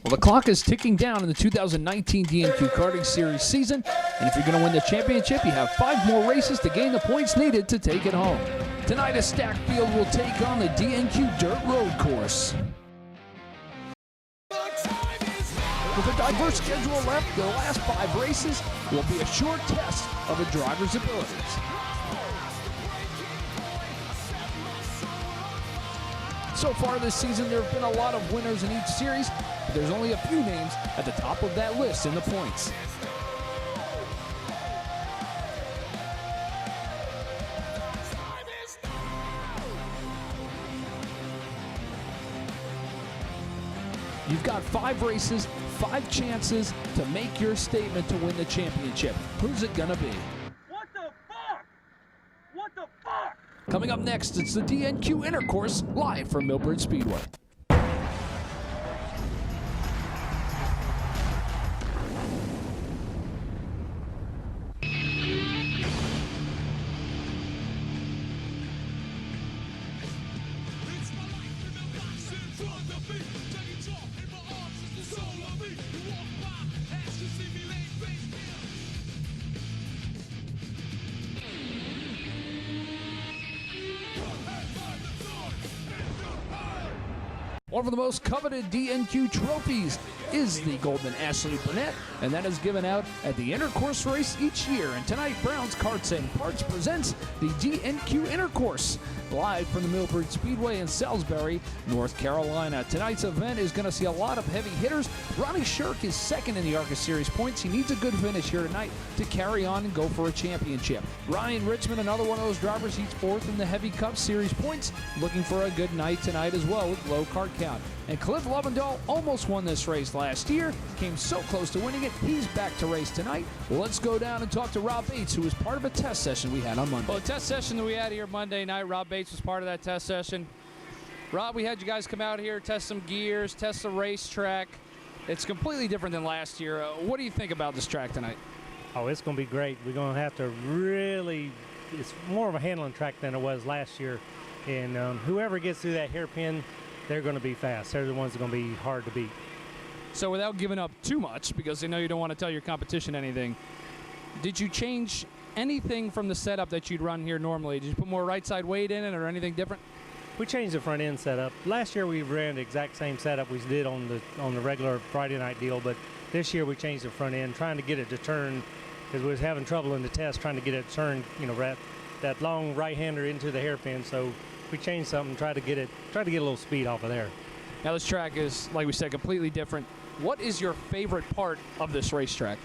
Well, the clock is ticking down in the 2019 DNQ Karting Series season, and if you're going to win the championship, you have 5 more races to gain the points needed to take it home. Tonight, a stacked field will take on the DNQ Dirt Road Course. With a diverse schedule left, the last 5 races will be a short test of a driver's abilities. So far this season, there have been a lot of winners in each series, but there's only a few names at the top of that list in the points. You've got 5 races, 5 chances to make your statement to win the championship. Who's it gonna be? What the fuck? What the fuck? Coming up next, it's the DNQ Intercourse live from Millbridge Speedway. One of the most coveted DNQ trophies is the Golden Ashley Burnett, and that is given out at the Intercourse race each year. And tonight, Brown's Karts and Parts presents the DNQ Intercourse, live from the Millbridge Speedway in Salisbury, North Carolina. Tonight's event is going to see a lot of heavy hitters. Ronnie Shirk is second in the ARCA Series points. He needs a good finish here tonight to carry on and go for a championship. Ryan Richmond, another one of those drivers, he's 4th in the Heavy Cup Series points, looking for a good night tonight as well with low cart count. And Cliff Lovendahl almost won this race last year, came so close to winning it. He's back to race tonight. Well, let's go down and talk to Rob Bates, who was part of a test session we had on Monday. Well, a test session that we had here Monday night, Rob Bates was part of that test session. Rob, we had you guys come out here, test some gears, test the racetrack. It's completely different than last year. What do you think about this track tonight? Oh, it's going to be great. We're going to have to really, it's more of a handling track than it was last year. And whoever gets through that hairpin, they're going to be fast. They're the ones that are going to be hard to beat. So without giving up too much, because I know you don't want to tell your competition anything, did you change anything from the setup that you'd run here normally? Did you put more right side weight in it or anything different? We changed the front end setup. Last year we ran the exact same setup we did on the regular Friday night deal, but this year we changed the front end, trying to get it to turn, because we was having trouble in the test trying to get it to turn, you know, that long right-hander into the hairpin. So we changed something, try to get a little speed off of there. Now this track is, like we said, completely different. What is your favorite part of this racetrack?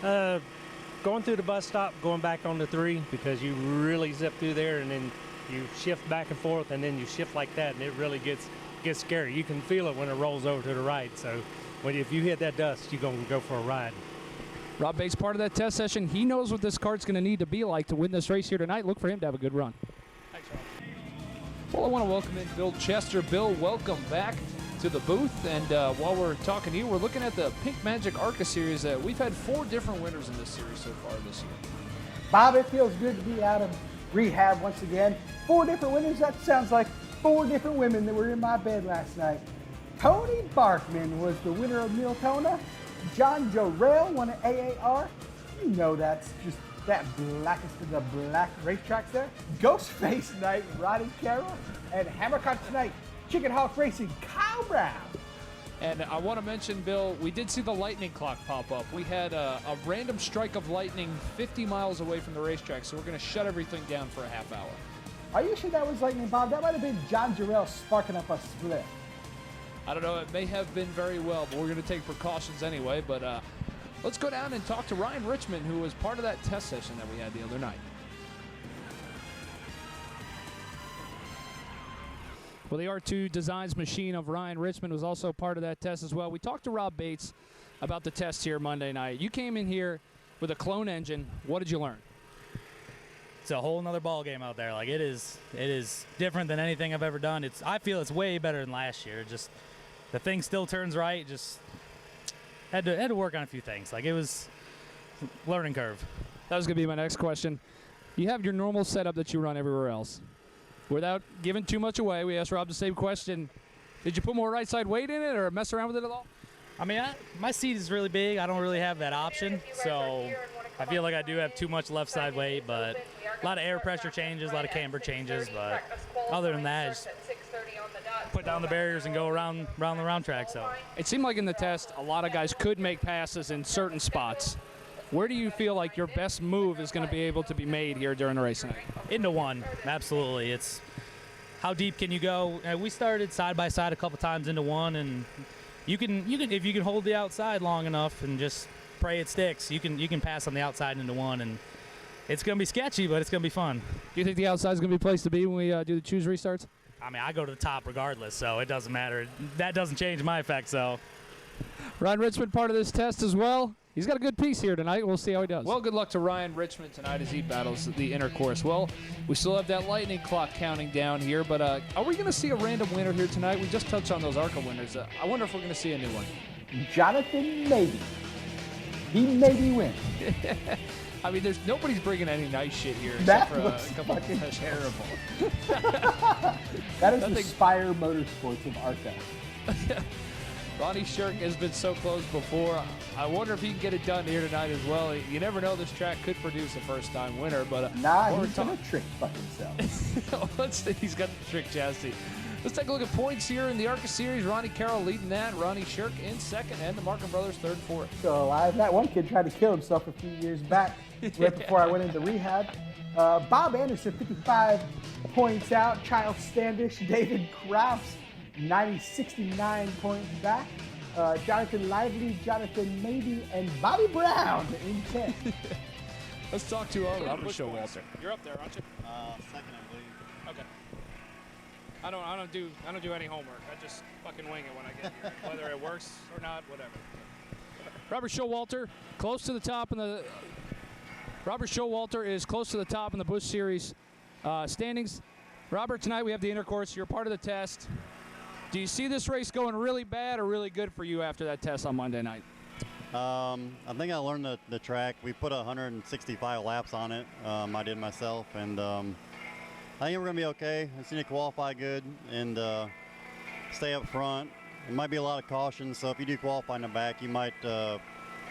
Going through the bus stop, going back on the 3, because you really zip through there and then you shift back and forth and then you shift like that, and it really gets scary. You can feel it when it rolls over to the right. So if you hit that dust, you're going to go for a ride. Rob Bates, part of that test session. He knows what this kart's going to need to be like to win this race here tonight. Look for him to have a good run. Thanks, Rob. Well, I want to welcome in Bill Chester. Bill, welcome back to the booth. And while we're talking to you, we're looking at the Pink Magic ARCA series. We've had 4 different winners in this series so far this year. Bob, it feels good to be out of rehab once again. 4 different winners. That sounds like 4 different women that were in my bed last night. Tony Barkman was the winner of Miltona. John Jarrell won an AAR. You know that's just that blackest of the black racetracks there. Ghostface Night, Roddy Carroll. And Hammercock Tonight, Chicken Hawk Racing, Kyle Brown. And I want to mention, Bill, we did see the lightning clock pop up. We had a random strike of lightning 50 miles away from the racetrack, so we're going to shut everything down for a half hour. Are you sure that was lightning, Bob? That might have been John Jarrell sparking up a split. I don't know. It may have been very well, but we're going to take precautions anyway. But let's go down and talk to Ryan Richmond, who was part of that test session that we had the other night. Well, the R2 Designs machine of Ryan Richmond was also part of that test as well. We talked to Rob Bates about the test here Monday night. You came in here with a clone engine. What did you learn? It's a whole nother ball game out there. Like it is different than anything I've ever done. I feel it's way better than last year. Just the thing still turns right. Just had to work on a few things. Like it was learning curve. That was gonna be my next question. You have your normal setup that you run everywhere else. Without giving too much away, we asked Rob the same question. Did you put more right side weight in it or mess around with it at all? I mean, my seat is really big. I don't really have that option, so I feel like I do have too much left side weight, but a lot of air pressure changes, a lot of camber changes, but other than that, just put down the barriers and go around the round track. So it seemed like in the test, a lot of guys could make passes in certain spots. Where do you feel like your best move is going to be able to be made here during the race tonight? Into one, absolutely. It's how deep can you go? We started side by side a couple times into one, and you can if you can hold the outside long enough and just pray it sticks, you can pass on the outside into one, and it's going to be sketchy, but it's going to be fun. Do you think the outside is going to be a place to be when we do the choose restarts? I mean, I go to the top regardless, so it doesn't matter. That doesn't change my effect, so. Ryan Richmond part of this test as well. He's got a good piece here tonight. We'll see how he does. Well, good luck to Ryan Richmond tonight as he battles the intercourse. Well, we still have that lightning clock counting down here, but are we going to see a random winner here tonight? We just touched on those ARCA winners. I wonder if we're going to see a new one. Jonathan maybe. He maybe wins. I mean, nobody's bringing any nice shit here That except for looks a couple of fucking terrible. That is the Spire Motorsports of ARCA. Ronnie Shirk has been so close before. I wonder if he can get it done here tonight as well. You never know, this track could produce a first-time winner, but nah, he's gonna trick fuck himself. He's got the trick chassis. Let's take a look at points here in the ARCA Series. Ronnie Carroll leading that. Ronnie Shirk in second, and the Markham brothers third and fourth. So that one kid tried to kill himself a few years back, right before I went into rehab. Bob Anderson, 55 points out. Child Standish, David Kraus, 69 points back. Jonathan Lively, Jonathan Maybe, and Bobby Brown in 10th. Let's talk to our Robert Showalter. You're up there, aren't you? Second, I believe. Okay. I don't do any homework. I just fucking wing it when I get here, whether it works or not, whatever. Robert Showalter, close to the top in the. Robert Showalter is close to the top in the Busch Series standings. Robert, tonight we have the intercourse. You're part of the test. Do you see this race going really bad or really good for you after that test on Monday night? I think I learned the track. We put 165 laps on it. I did myself, and I think we're going to be okay. I just need to qualify good and stay up front. It might be a lot of caution, so if you do qualify in the back, you might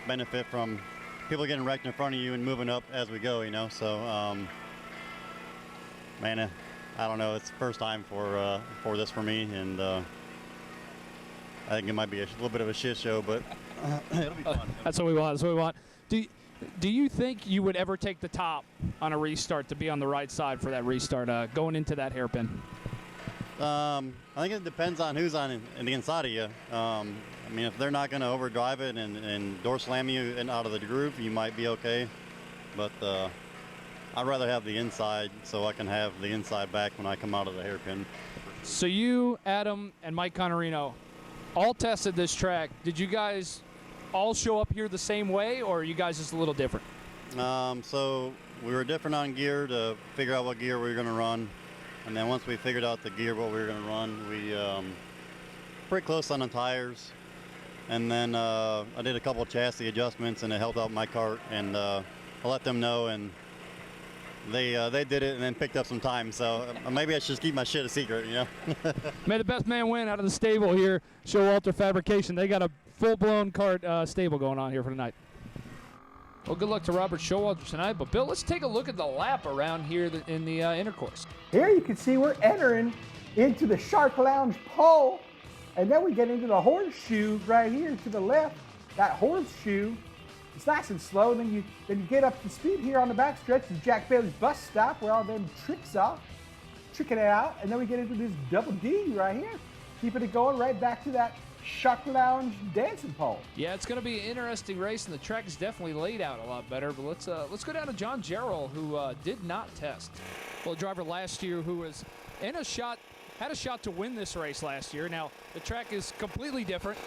benefit from people getting wrecked in front of you and moving up as we go, you know. So, man, I don't know. It's the first time for this for me, and I think it might be a little bit of a shit show, but it'll be fun. That's what we want. That's what we want. Do you think you would ever take the top on a restart to be on the right side for that restart going into that hairpin? I think it depends on who's on the inside of you. I mean, if they're not going to overdrive it and door slam you out of the groove, you might be okay. But I'd rather have the inside so I can have the inside back when I come out of the hairpin. So you, Adam, and Mike Connerino all tested this track. Did you guys all show up here the same way, or are you guys just a little different? So we were different on gear to figure out what gear we were going to run. And then once we figured out the gear, what we were going to run, we pretty close on the tires. And then I did a couple of chassis adjustments, and it helped out my cart. And I let them know, and they did it and then picked up some time. So maybe I should just keep my shit a secret, you know? May the best man win out of the stable here, Showalter Fabrication. They got a full-blown cart stable going on here for tonight. Well, good luck to Robert Showalter tonight. But, Bill, let's take a look at the lap around here in the intercourse. Here you can see we're entering into the Shark Lounge pole, and then we get into the horseshoe right here to the left. That horseshoe, it's nice and slow. Then you get up to speed here on the back stretch to Jack Bailey's bus stop where all them tricks are, tricking it out. And then we get into this double D right here, keeping it going right back to that Shark Lounge dancing pole. Yeah, it's going to be an interesting race, and the track is definitely laid out a lot better. But let's go down to John Jarrell, who did not test. Well, a driver last year who was had a shot to win this race last year. Now the track is completely different,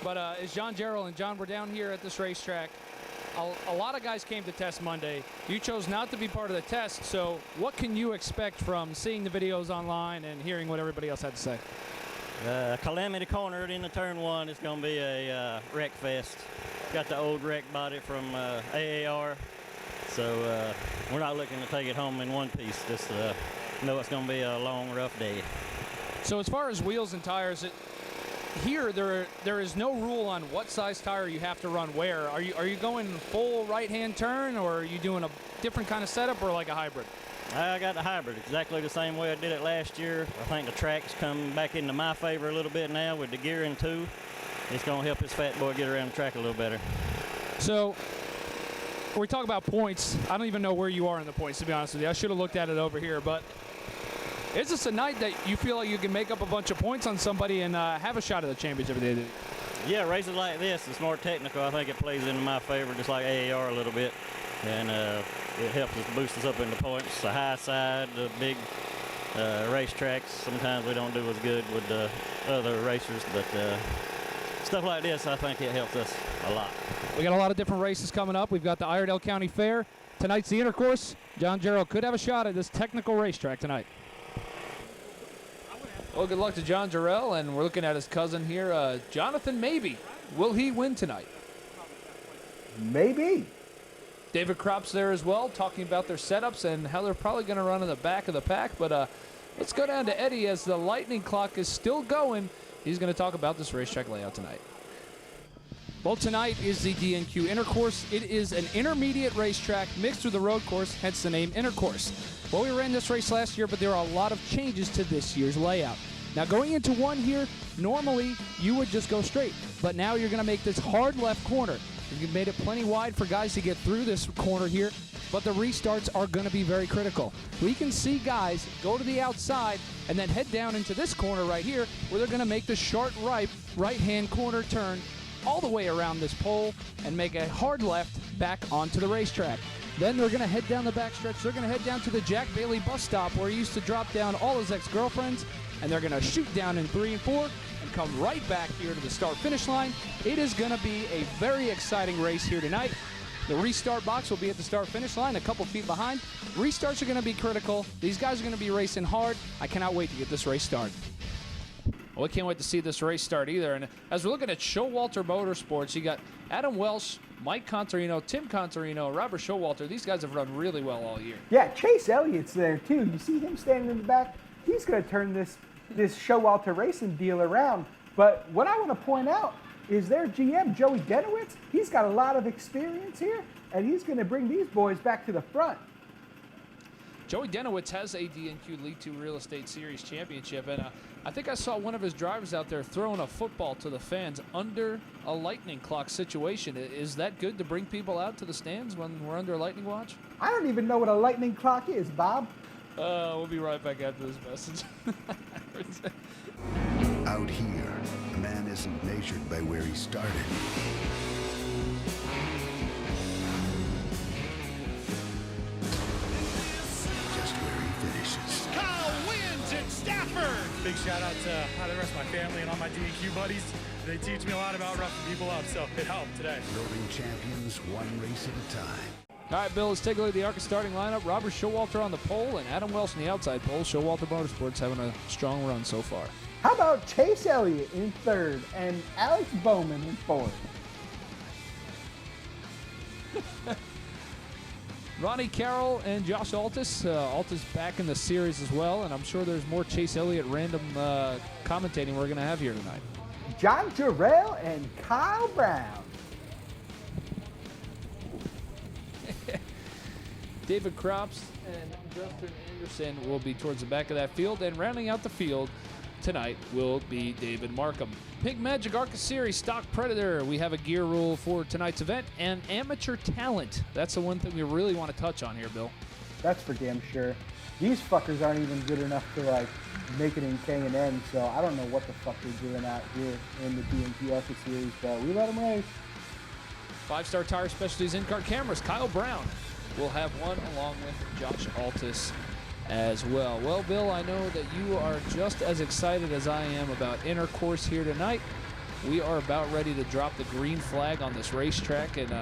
but as John Jarrell and John were down here at this racetrack, a lot of guys came to test Monday. You chose not to be part of the test, so what can you expect from seeing the videos online and hearing what everybody else had to say? Calamity Corner in the turn one is going to be a wreck fest. Got the old wreck body from AAR, so we're not looking to take it home in one piece. Just know it's going to be a long, rough day. So as far as wheels and tires, here there is no rule on what size tire you have to run where. Are you going full right-hand turn, or are you doing a different kind of setup, or like a hybrid? I got the hybrid exactly the same way I did it last year. I think the track's come back into my favor a little bit now with the gearing too. It's going to help this fat boy get around the track a little better. So when we talk about points, I don't even know where you are in the points, to be honest with you. I should have looked at it over here, but is this a night that you feel like you can make up a bunch of points on somebody and have a shot at the championship at the end of the day? Yeah, races like this, it's more technical. I think it plays into my favor, just like AAR a little bit. And it helps us boost us up in the points. The high side, the big racetracks, sometimes we don't do as good with the other racers, but stuff like this, I think it helps us a lot. We got a lot of different races coming up. We've got the Iredell County Fair. Tonight's the Intercourse. John Jarrell could have a shot at this technical racetrack tonight. Well, good luck to John Jarrell, and we're looking at his cousin here, Jonathan Maybe. Will he win tonight? Maybe. David Kropp's there as well, talking about their setups and how they're probably going to run in the back of the pack. But let's go down to Eddie as the lightning clock is still going. He's going to talk about this racetrack layout tonight. Well, tonight is the DNQ Intercourse. It is an intermediate racetrack mixed with a road course, hence the name Intercourse. Well, we ran this race last year, but there are a lot of changes to this year's layout. Now, going into one here, normally you would just go straight, but now you're going to make this hard left corner. You've made it plenty wide for guys to get through this corner here, but the restarts are going to be very critical. We can see guys go to the outside and then head down into this corner right here where they're going to make the sharp right-hand corner turn all the way around this pole and make a hard left back onto the racetrack. Then they're going to head down the backstretch. They're going to head down to the Jack Bailey bus stop where he used to drop down all his ex-girlfriends, and they're going to shoot down in 3 and 4 and come right back here to the start-finish line. It is going to be a very exciting race here tonight. The restart box will be at the start-finish line, a couple feet behind. Restarts are going to be critical. These guys are going to be racing hard. I cannot wait to get this race started. Well, I can't wait to see this race start either. And as we're looking at Showalter Motorsports, you got Adam Welsh, Mike Contarino, Tim Contarino, Robert Showalter. These guys have run really well all year. Yeah, Chase Elliott's there too. You see him standing in the back? He's going to turn this Showalter racing deal around. But what I want to point out is their GM, Joey Denowitz. He's got a lot of experience here, and he's going to bring these boys back to the front. Joey Denowitz has a DNQ League 2 Real Estate Series championship, and I think I saw one of his drivers out there throwing a football to the fans under a lightning clock situation. Is that good to bring people out to the stands when we're under a lightning watch? I don't even know what a lightning clock is, Bob. We'll be right back after this message. Out here, a man isn't measured by where he started. Just where he finishes. Kyle wins at Stafford. Big shout out to the rest of my family and all my DNQ buddies. They teach me a lot about roughing people up, so it helped today. Building champions one race at a time. All right, Bill, let's take a look at the ARCA starting lineup. Robert Showalter on the pole and Adam Welsh on the outside pole. Showalter Motorsports having a strong run so far. How about Chase Elliott in third and Alex Bowman in fourth? Ronnie Carroll and Josh Altus. Altus back in the series as well, and I'm sure there's more Chase Elliott random commentating we're going to have here tonight. John Jarrell and Kyle Brown. David Kropp's and Justin Anderson will be towards the back of that field, and rounding out the field tonight will be David Markham. Pink Magic ARCA Series Stock Predator. We have a gear rule for tonight's event, and amateur talent. That's the one thing we really want to touch on here, Bill. That's for damn sure. These fuckers aren't even good enough to like make it in K&N, so I don't know what the fuck they're doing out here in the DNQ ARCA Series, but we let them race. 5-Star Tire Specialties in-car cameras. Kyle Brown will have one along with Josh Altus as well. Well, Bill, I know that you are just as excited as I am about Intercourse here tonight. We are about ready to drop the green flag on this racetrack, and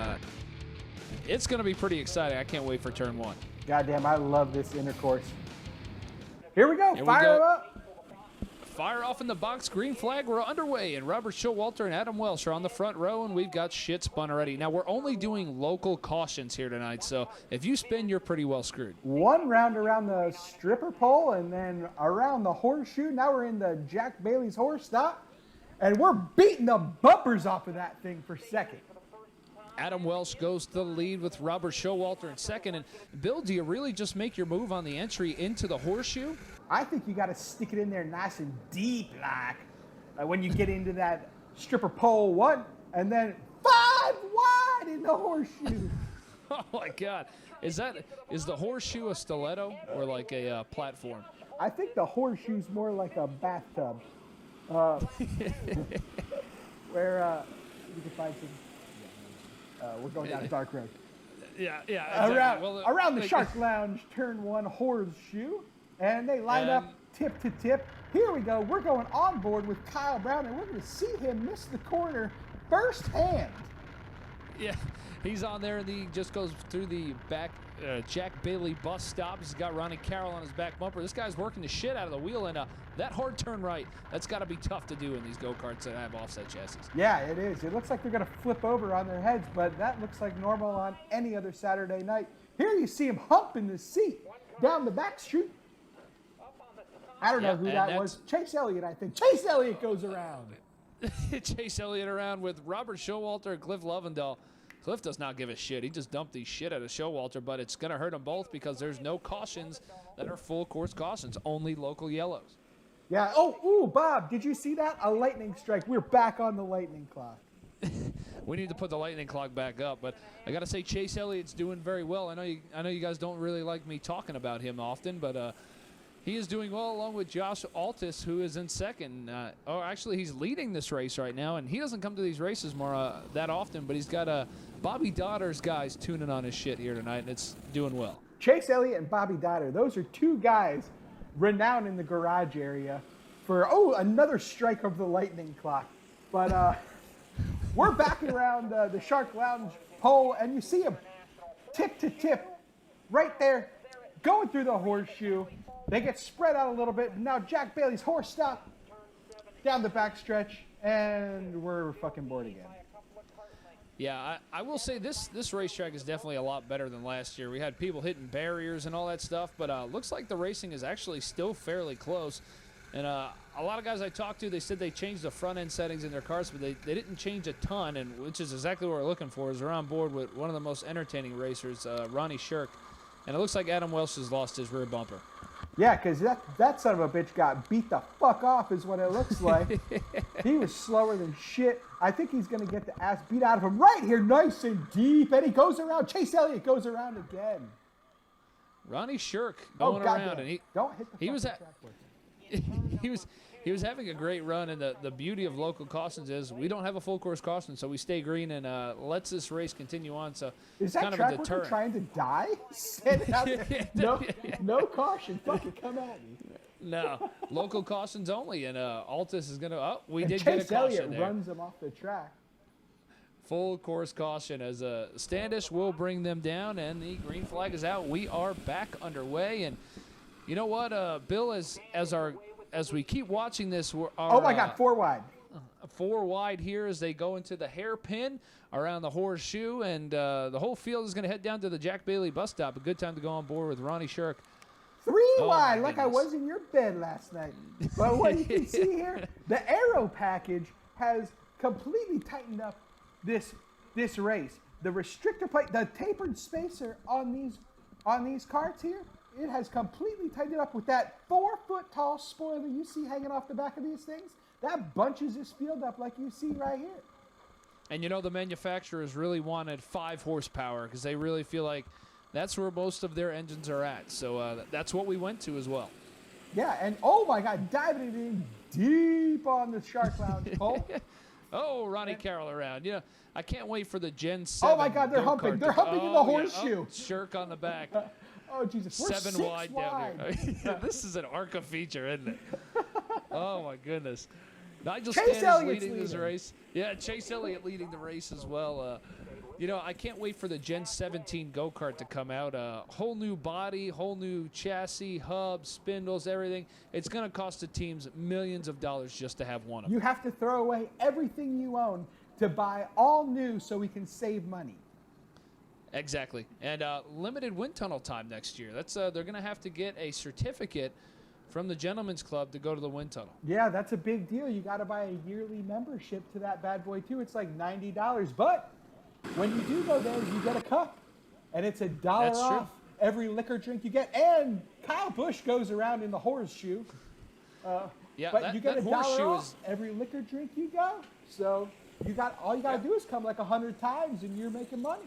it's going to be pretty exciting. I can't wait for turn one. Goddamn, I love this Intercourse. Here we go. Here Fire we go. them up. fire off in the box. Green flag. We're underway. And Robert Showalter and Adam Welsh are on the front row, and we've got shit spun already. Now, we're only doing local cautions here tonight, so if you spin, you're pretty well screwed. One round around the stripper pole and then around the horseshoe. Now we're in the Jack Bailey's horse stop, and we're beating the bumpers off of that thing for second. Adam Welsh goes to the lead with Robert Showalter in second. And Bill, do you really just make your move on the entry into the horseshoe? I think you got to stick it in there nice and deep, like when you get into that stripper pole one, and then 5 wide in the horseshoe. Oh my God! Is the horseshoe a stiletto or like a platform? I think the horseshoe's more like a bathtub, where you can find some. We're going down a dark road. Yeah, exactly. Around the Shark Lounge, turn 1 horseshoe, and they line up tip to tip. Here we go. We're going on board with Kyle Brown, and we're going to see him miss the corner firsthand. Yeah, he's on there, and he just goes through the back Jack Bailey bus stop. He's got Ronnie Carroll on his back bumper. This guy's working the shit out of the wheel, and that hard turn right, that's got to be tough to do in these go-karts that have offset chassis. Yeah, it is. It looks like they're going to flip over on their heads, but that looks like normal on any other Saturday night. Here you see him humping the seat down the back street. I don't know who that was. Chase Elliott, I think. Chase Elliott goes around. Chase Elliott around with Robert Showalter and Cliff Lovendall. Cliff does not give a shit. He just dumped the shit out of Showalter, but it's going to hurt them both because there's no cautions that are full course cautions, only local yellows. Yeah. Oh, Bob, did you see that? A lightning strike. We're back on the lightning clock. We need to put the lightning clock back up, but I got to say Chase Elliott's doing very well. I know you guys don't really like me talking about him often, but he is doing well along with Josh Altis, who is in second. Actually, he's leading this race right now, and he doesn't come to these races more that often, but he's got Bobby Dodder's guys tuning on his shit here tonight, and it's doing well. Chase Elliott and Bobby Dodder, those are two guys renowned in the garage area for, another strike of the lightning clock. But we're back around the Shark Lounge pole, and you see him tip to tip right there going through the horseshoe. They get spread out a little bit. Now Jack Bailey's horse stop down the backstretch, and we're fucking bored again. Yeah, I will say this racetrack is definitely a lot better than last year. We had people hitting barriers and all that stuff, but looks like the racing is actually still fairly close. And a lot of guys I talked to, they said they changed the front-end settings in their cars, but they didn't change a ton, and which is exactly what we're looking for, is we're on board with one of the most entertaining racers, Ronnie Shirk. And it looks like Adam Welsh has lost his rear bumper. Yeah, because that son of a bitch got beat the fuck off is what it looks like. He was slower than shit. I think he's going to get the ass beat out of him right here, nice and deep. And he goes around. Chase Elliott goes around again. Ronnie Shirk going around. And don't hit the track with he was having a great run, and the beauty of local cautions is we don't have a full course caution, so we stay green and lets this race continue on. So is that kind track of a deterrent. Trying to die? Send it out there. No caution. Fucking come at me. No, local cautions only, and Altis is gonna. Oh, we did Chase get a caution Elliott there. runs him off the track. Full course caution as Standish will bring them down, and the green flag is out. We are back underway, and you know what, Bill, as we keep watching this, oh my God, 4 wide. 4 wide here as they go into the hairpin around the horseshoe, and the whole field is going to head down to the Jack Bailey bus stop. A good time to go on board with Ronnie Shirk. 3 wide, like I was in your bed last night. But what you can see here, the aero package has completely tightened up this race. The restrictor plate, the tapered spacer on these carts here, it has completely tightened it up with that 4-foot-tall spoiler you see hanging off the back of these things. That bunches this field up like you see right here. And you know the manufacturers really wanted 5 horsepower because they really feel like that's where most of their engines are at. So that's what we went to as well. Yeah, and oh my God, diving it in deep on the Shark Lounge pole. Oh, Ronnie Carroll around. Yeah, I can't wait for the Gen 7. Oh my God, they're humping. They're humping in the horseshoe. Yeah. Oh, Shirk on the back. Oh, Jesus. We're 7 wide down here. This is an ARCA feature, isn't it? Oh, my goodness. Nigel Stannis leading this race. Yeah, Chase Elliott leading the race as well. You know, I can't wait for the Gen 17 go-kart to come out. Whole new body, whole new chassis, hubs, spindles, everything. It's going to cost the teams millions of dollars just to have one of them. You have to throw away everything you own to buy all new so we can save money. Exactly. And limited wind tunnel time next year. That's they're going to have to get a certificate from the Gentlemen's Club to go to the wind tunnel. Yeah, that's a big deal. You got to buy a yearly membership to that bad boy, too. It's like $90. But when you do go there, you get a cup. And it's $1 off every liquor drink you get. And Kyle Busch goes around in the horseshoe. Yeah, but you get $1 off every liquor drink you go. So all you got to do is come like 100 times and you're making money.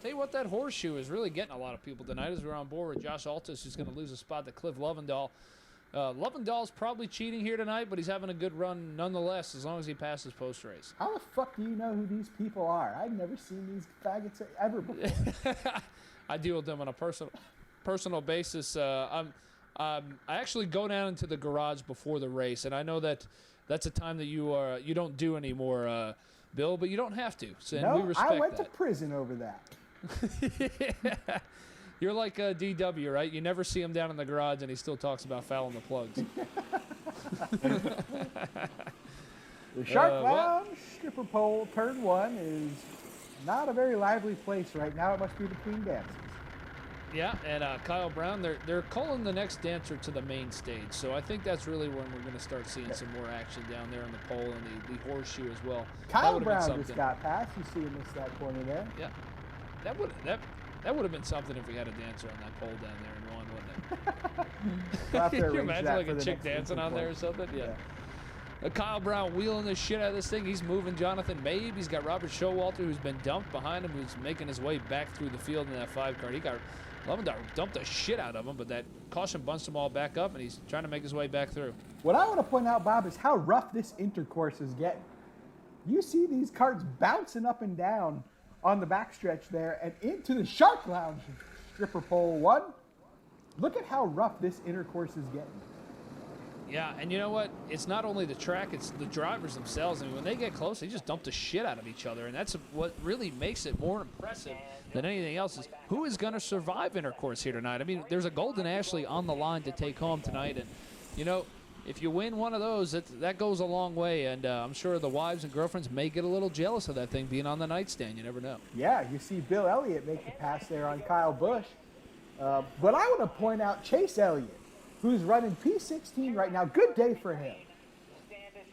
Tell you what, that horseshoe is really getting a lot of people tonight as we're on board with Josh Altus, who's going to lose a spot to Cliff Lovendahl. Lovendahl's probably cheating here tonight, but he's having a good run nonetheless as long as he passes post-race. How the fuck do you know who these people are? I've never seen these faggots ever before. I deal with them on a personal basis. I actually go down into the garage before the race, and I know that's a time that you don't do anymore, Bill, but you don't have to. So, and we respect I went that. to prison over that. You're like DW, right? You never see him down in the garage, and he still talks about fouling the plugs. The Shark Lounge stripper pole, turn 1, is not a very lively place right now. It must be between dances. Yeah, and Kyle Brown, they're calling the next dancer to the main stage, so I think that's really when we're going to start seeing some more action down there on the pole and the horseshoe as well. Kyle Brown just got past. You see him miss that corner there. Yeah, that would have been something if we had a dancer on that pole down there and won, wouldn't it? We'll Can you imagine like a chick dancing on there or something? Yeah. Kyle Brown wheeling the shit out of this thing. He's moving Jonathan Mabe. He's got Robert Showalter, who's been dumped behind him, who's making his way back through the field in that 5 car. He got Lovendahl dumped the shit out of him, but that caution bunched them all back up, and he's trying to make his way back through. What I want to point out, Bob, is how rough this intercourse is getting. You see these carts bouncing up and down on the backstretch there and into the Shark Lounge stripper pole 1. Look at how rough this intercourse is getting. Yeah, and you know what? It's not only the track, it's the drivers themselves. I mean, when they get close, they just dump the shit out of each other, and that's what really makes it more impressive than anything else is who is going to survive intercourse here tonight. I mean, there's a Golden Ashley on the line to take home tonight, and, you know, if you win one of those, that goes a long way, and I'm sure the wives and girlfriends may get a little jealous of that thing being on the nightstand. You never know. Yeah, you see Bill Elliott make the pass there on Kyle Busch. But I want to point out Chase Elliott, who's running P16 right now. Good day for him.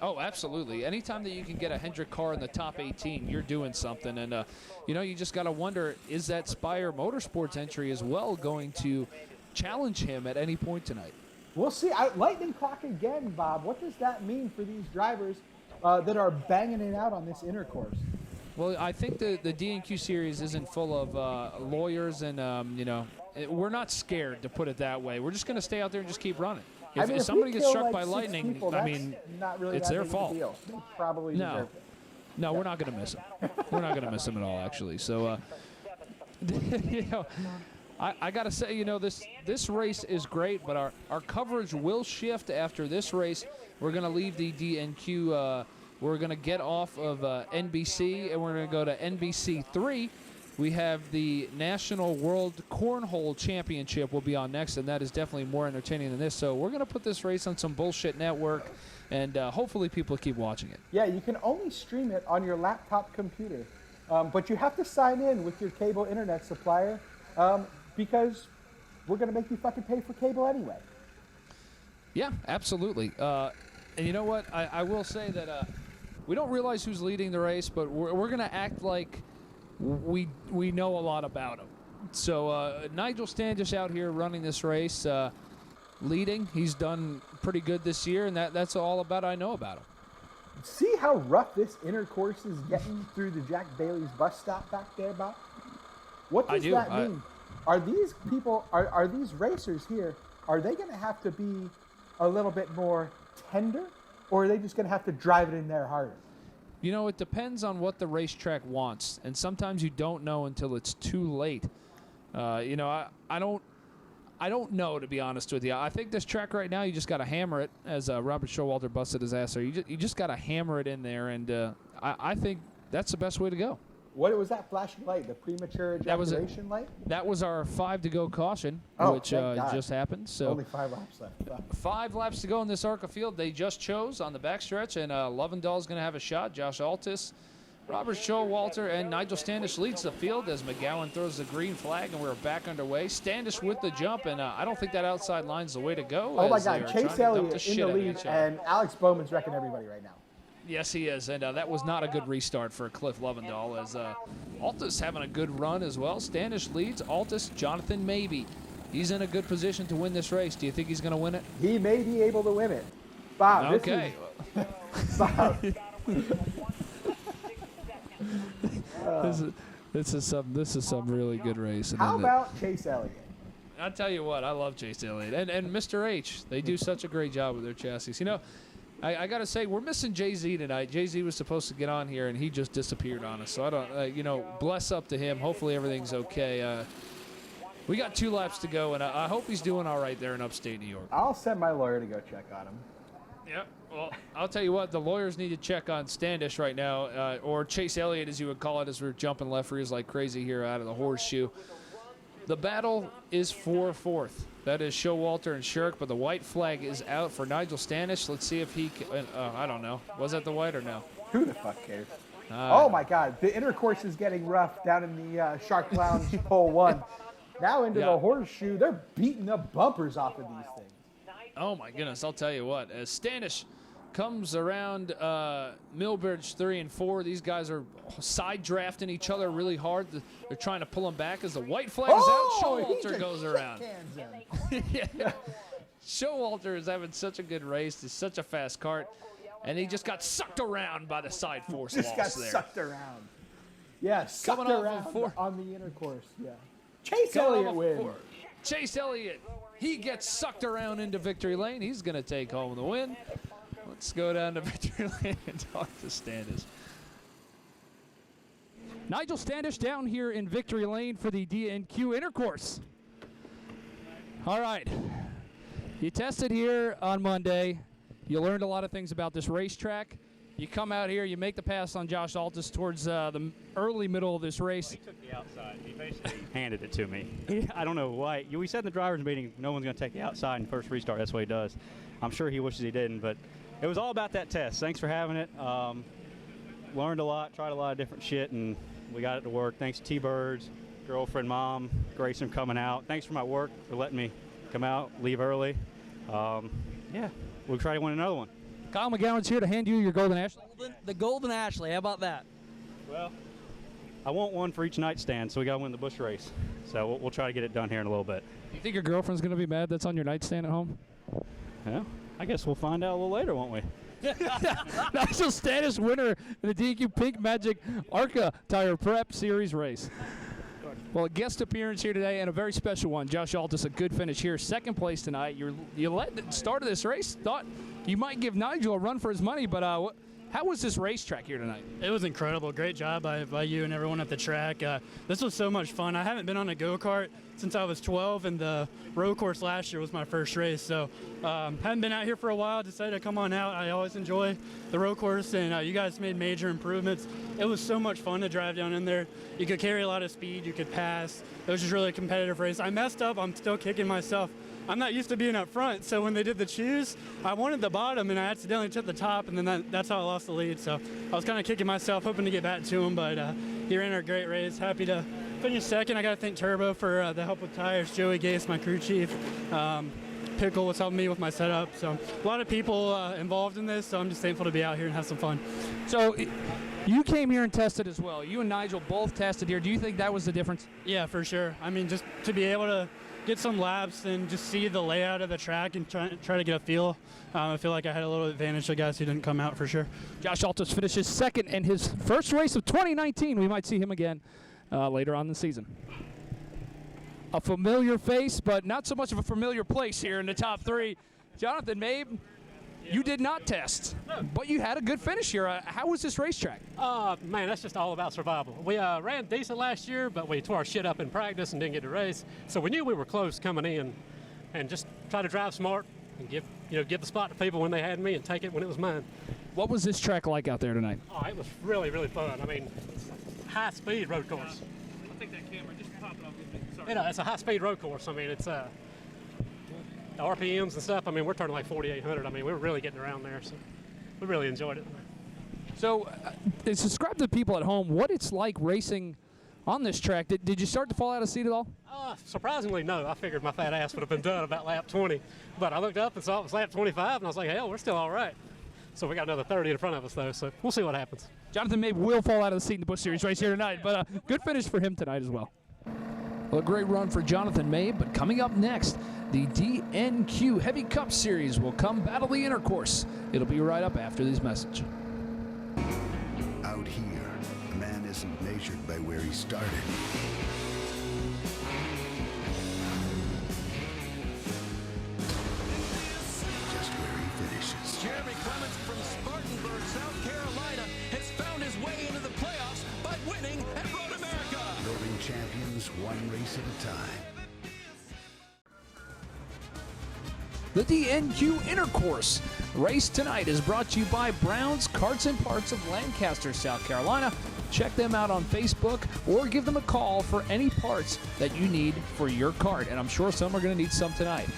Oh, absolutely. Anytime that you can get a Hendrick car in the top 18, you're doing something. And, you know, you just got to wonder, is that Spire Motorsports entry as well going to challenge him at any point tonight? We'll see. Lightning clock again, Bob. What does that mean for these drivers that are banging it out on this intercourse? Well, I think the DNQ series isn't full of lawyers and, you know, we're not scared, to put it that way. We're just going to stay out there and just keep running. If somebody gets struck by lightning, I mean, it's their fault. They probably deserve it. No, we're not going to miss him. We're not going to miss him at all, actually. So, you know, I got to say, you know, this race is great, but our coverage will shift after this race. We're going to leave the DNQ. We're going to get off of NBC, and we're going to go to NBC 3. We have the National World Cornhole Championship will be on next, and that is definitely more entertaining than this. So we're going to put this race on some bullshit network, and hopefully people keep watching it. Yeah, you can only stream it on your laptop computer, but you have to sign in with your cable internet supplier because we're going to make you fucking pay for cable anyway. Yeah, absolutely. And you know what? I will say that we don't realize who's leading the race, but we're going to act like we know a lot about him. So Nigel Standish out here running this race, leading. He's done pretty good this year, and that's all about I know about him. See how rough this intercourse is getting through the Jack Bailey's bus stop back there, Bob? What does that mean? Are these people, are these racers here, are they going to have to be a little bit more tender, or are they just going to have to drive it in there harder? You know, it depends on what the racetrack wants, and sometimes you don't know until it's too late. You know, I don't know, to be honest with you. I think this track right now, you just got to hammer it, as Robert Showalter busted his ass there. You just got to hammer it in there, and I think that's the best way to go. What was that flashing light? The premature ejaculation light? That was our 5 to go caution, which just happened. So only 5 laps left. Fuck. 5 laps to go in this ARCA field. They just chose on the backstretch, and Lovendall's going to have a shot. Josh Altus, Robert Showalter, and Nigel Standish leads the field as McGowan throws the green flag, and we're back underway. Standish with the jump, and I don't think that outside line's the way to go. Oh, my God. Chase Elliott in the lead, and Alex Bowman's wrecking everybody right now. Yes, he is, and that was not a good restart for Cliff Lovendall, as Altus having a good run as well. Standish leads. Altus, Jonathan Maybe. He's in a good position to win this race. Do you think he's going to win it? He may be able to win it. Bob, okay. Bob. This is some really good racing. How about Chase Elliott? I'll tell you what, I love Chase Elliott and Mr. H. They do such a great job with their chassis. You know, I got to say, we're missing Jay-Z tonight. Jay-Z was supposed to get on here, and he just disappeared on us. So I don't, you know, bless up to him. Hopefully everything's okay. We got 2 laps to go, and I hope he's doing all right there in upstate New York. I'll send my lawyer to go check on him. Yeah, well, I'll tell you what, the lawyers need to check on Standish right now, or Chase Elliott, as you would call it, as we're jumping left rears like crazy here out of the horseshoe. The battle is for 4th. That is Showalter and Shirk, but the white flag is out for Nigel Standish. Let's see if he can, I don't know. Was that the white or no? Who the fuck cares? Oh, my God. The intercourse is getting rough down in the Shark Lounge Pole 1. Now into the horseshoe. They're beating the bumpers off of these things. Oh, my goodness. I'll tell you what. As Standish comes around Millbridge 3 and 4, these guys are side drafting each other really hard. They're trying to pull them back as the white flag is out. Showalter goes around. Yeah. Showalter is having such a good race. He's such a fast kart. And he just got sucked around by the side force loss there. Just got sucked around. Yeah, sucked around on the intercourse. Yeah. Chase Elliott wins. Chase Elliott, he gets sucked around into victory lane. He's going to take home the win. Let's go down to victory lane and talk to Standish. Nigel Standish down here in victory lane for the DNQ Intercourse. All right. You tested here on Monday. You learned a lot of things about this racetrack. You come out here, you make the pass on Josh Altus towards the early middle of this race. He took the outside. He basically handed it to me. I don't know why. We said in the driver's meeting no one's going to take the outside in first restart. That's what he does. I'm sure he wishes he didn't, but it was all about that test. Thanks for having it. Learned a lot, tried a lot of different shit, and we got it to work. Thanks to T-Birds, girlfriend, mom, Grayson coming out. Thanks for my work, for letting me come out, leave early. Yeah, we'll try to win another one. Kyle McGowan's here to hand you your Golden Ashley. The Golden Ashley, how about that? Well, I want one for each nightstand, so we got to win the Busch race. So we'll try to get it done here in a little bit. You think your girlfriend's going to be mad that's on your nightstand at home? Yeah, I guess we'll find out a little later, won't we? Nigel Standish, winner in the DNQ Pink Magic ARCA Tire Prep Series race. Well, a guest appearance here today and a very special one. Josh Altus, a good finish here. 2nd place tonight. You led the start of this race. Thought you might give Nigel a run for his money, but how was this racetrack here tonight? It was incredible. Great job by you and everyone at the track. This was so much fun. I haven't been on a go-kart since I was 12, and the road course last year was my first race. So haven't been out here for a while. Decided to come on out. I always enjoy the road course, and you guys made major improvements. It was so much fun to drive down in there. You could carry a lot of speed. You could pass. It was just really a competitive race. I messed up. I'm still kicking myself. I'm not used to being up front, so when they did the choose, I wanted the bottom, and I accidentally took the top, and then that's how I lost the lead. So I was kind of kicking myself, hoping to get back to him, but he ran a great race. Happy to finish 2nd. I got to thank Turbo for the help with tires. Joey Gase, my crew chief. Pickle was helping me with my setup. So a lot of people involved in this, so I'm just thankful to be out here and have some fun. So you came here and tested as well. You and Nigel both tested here. Do you think that was the difference? Yeah, for sure. I mean, just to be able to get some laps and just see the layout of the track and try to get a feel. I feel like I had a little advantage to guys who didn't come out for sure. Josh Altus finishes 2nd in his first race of 2019. We might see him again later on in the season. A familiar face, but not so much of a familiar place here in the top 3. Jonathan Mabe, you did not test, but you had a good finish here. How was this racetrack? Man, that's just all about survival. We ran decent last year, but we tore our shit up in practice and didn't get to race. So we knew we were close coming in, and just try to drive smart and give the spot to people when they had me and take it when it was mine. What was this track like out there tonight? Oh, it was really, really fun. I mean, high-speed road course. I'll take that camera. Just pop it off. Sorry. You know, it's a high-speed road course. I mean, it's the RPMs and stuff. I mean, we're turning like 4,800. I mean, we're really getting around there, so we really enjoyed it. So, describe to the people at home what it's like racing on this track. Did you start to fall out of seat at all? Surprisingly, no. I figured my fat ass would have been done about lap 20. But I looked up and saw it was lap 25, and I was like, hell, we're still all right. So we got another 30 in front of us, though, so we'll see what happens. Jonathan Mabe will fall out of the seat in the Busch Series race here tonight, but good finish for him tonight as well. Well, a great run for Jonathan Mabe, but coming up next, the DNQ Heavy Cup Series will come battle the Intercourse. It'll be right up after this message. Out here, a man isn't measured by where he started. Just where he finishes. Jeremy Clements from Spartanburg, South Carolina, has found his way into the playoffs by winning at Road America. Building champions one race at a time. The DNQ Intercourse race tonight is brought to you by Brown's Carts and Parts of Lancaster, South Carolina. Check them out on Facebook or give them a call for any parts that you need for your cart. And I'm sure some are going to need some tonight.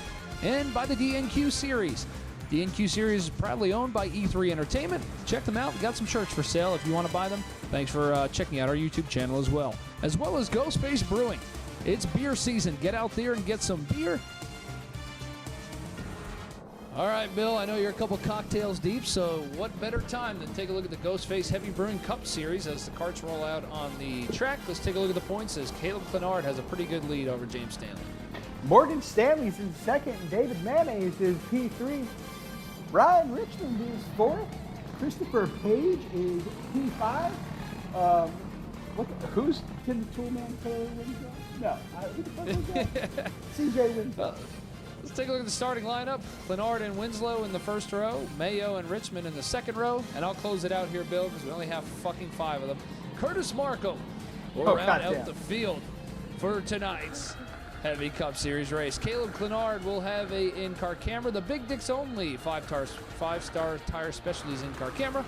And by the DNQ Series. DNQ Series is proudly owned by E3 Entertainment. Check them out. We got some shirts for sale if you want to buy them. Thanks for checking out our YouTube channel as well as Ghostface Brewing. It's beer season. Get out there and get some beer. All right, Bill, I know you're a couple cocktails deep, so what better time than take a look at the Ghostface Heavy Brewing Cup Series as the carts roll out on the track. Let's take a look at the points as Caleb Clenard has a pretty good lead over James Stanley. Morgan Stanley's in second, and David Mayonnaise is P3. Ryan Richmond is fourth. Christopher Page is P5. Who's Tim the Toolman Taylor Winslow? No, who the fuck was that? CJ Winslow. Let's take a look at the starting lineup. Clenard and Winslow in the first row, Mayo and Richmond in the second row, and I'll close it out here, Bill, because we only have fucking 5 of them. Curtis Marco will round out the field for tonight's Heavy Cup Series race. Caleb Clenard will have a in-car camera. The Big Dicks only 5-star tire specialties in-car camera.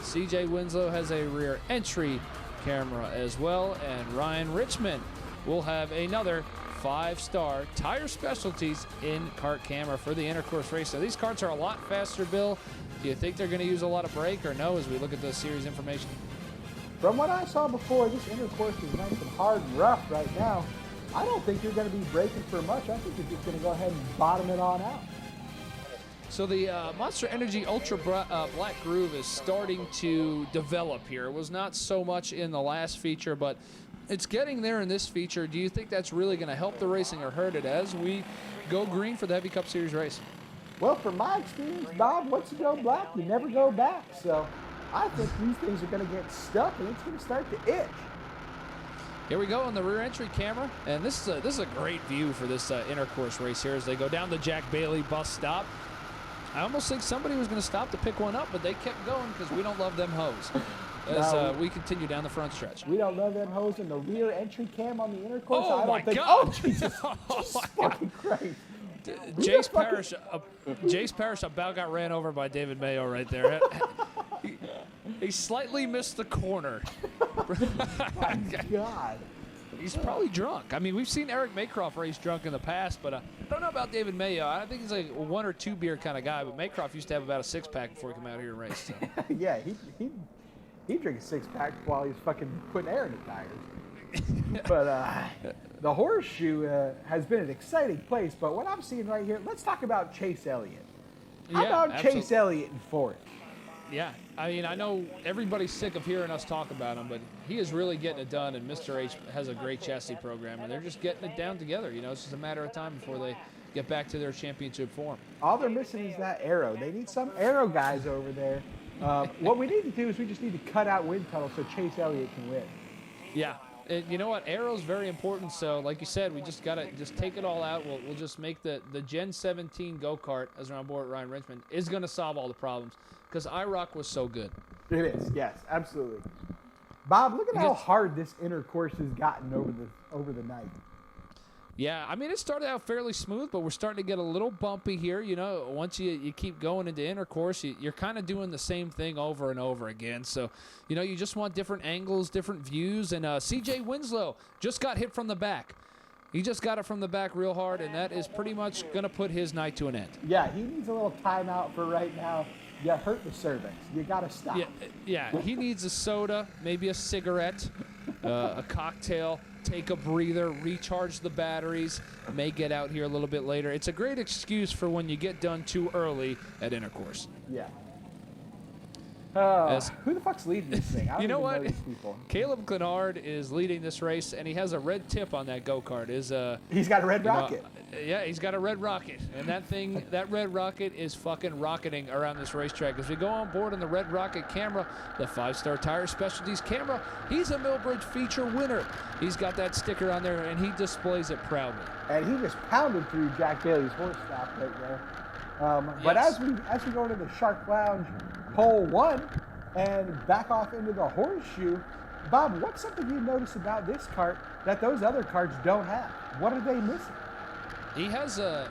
CJ Winslow has a rear entry camera as well, and Ryan Richmond will have another 5-star tire specialties in-cart camera for the Intercourse race. So these carts are a lot faster, Bill. Do you think they're going to use a lot of brake or no as we look at the series information? From what I saw before, this Intercourse is nice and hard and rough right now. I don't think you're going to be braking for much. I think you're just going to go ahead and bottom it on out. So the Monster Energy Ultra Black Groove is starting to develop here. It was not so much in the last feature, but it's getting there in this feature. Do you think that's really going to help the racing or hurt it as we go green for the Heavy Cup Series race? Well, from my experience, Bob, once you go black, you never go back. So I think these things are going to get stuck, and it's going to start to itch. Here we go on the rear entry camera, and this is a great view for this Intercourse race here as they go down the Jack Bailey bus stop. I almost think somebody was going to stop to pick one up, but they kept going because we don't love them hoes. As we continue down the front stretch. We don't love them hoes in the rear entry cam on the Intercourse. Oh, I don't my think. God. Oh, Jesus. Jesus fucking Christ. Jace Parrish about got ran over by David Mayo right there. He slightly missed the corner. My God. He's probably drunk. I mean, we've seen Eric Maycroft race drunk in the past, but I don't know about David Mayo. I think he's like a 1 or 2 beer kind of guy, but Maycroft used to have about a 6-pack before he came out here and raced. So. Yeah, he drank a 6-pack while he was fucking putting air in his tires. But the Horseshoe has been an exciting place. But what I'm seeing right here, let's talk about Chase Elliott. How about Chase Elliott in fourth? Yeah, I mean, I know everybody's sick of hearing us talk about him, but he is really getting it done, and Mr. H has a great chassis program, and they're just getting it down together. You know, it's just a matter of time before they get back to their championship form. All they're missing is that aero. They need some aero guys over there. What we need to do is we just need to cut out wind tunnel so Chase Elliott can win. Yeah. You know what? Aero's very important. So, like you said, we just got to just take it all out. We'll just make the Gen 17 go-kart, as we're on board with Ryan Richmond, is going to solve all the problems because IROC was so good. It is, yes, absolutely. Bob, look at how hard this Intercourse has gotten over the night. Yeah, I mean, it started out fairly smooth, but we're starting to get a little bumpy here. You know, once you keep going into intercourse, you're kind of doing the same thing over and over again. So, you know, you just want different angles, different views. And C.J. Winslow just got hit from the back. He just got it from the back real hard, and that is pretty much going to put his night to an end. Yeah, he needs a little timeout for right now. You hurt the cervix. You got to stop. Yeah, he needs a soda, maybe a cigarette, a cocktail. Take a breather, recharge the batteries, may get out here a little bit later. It's a great excuse for when you get done too early at intercourse. Yeah. Who the fuck's leading this thing? I don't you know even what? know these people. Caleb Clenard is leading this race, and he has a red tip on that go-kart. He's got a red rocket. Yeah, he's got a red rocket, and that red rocket is fucking rocketing around this racetrack. As we go on board on the red rocket camera, the 5-Star Tire Specialties camera, he's a Millbridge feature winner. He's got that sticker on there, and he displays it proudly. And he just pounded through Jack Bailey's horse stop right there. But as we go to the Shark Lounge pole 1 and back off into the horseshoe, Bob, what's something you notice about this kart that those other karts don't have? What are they missing? He has a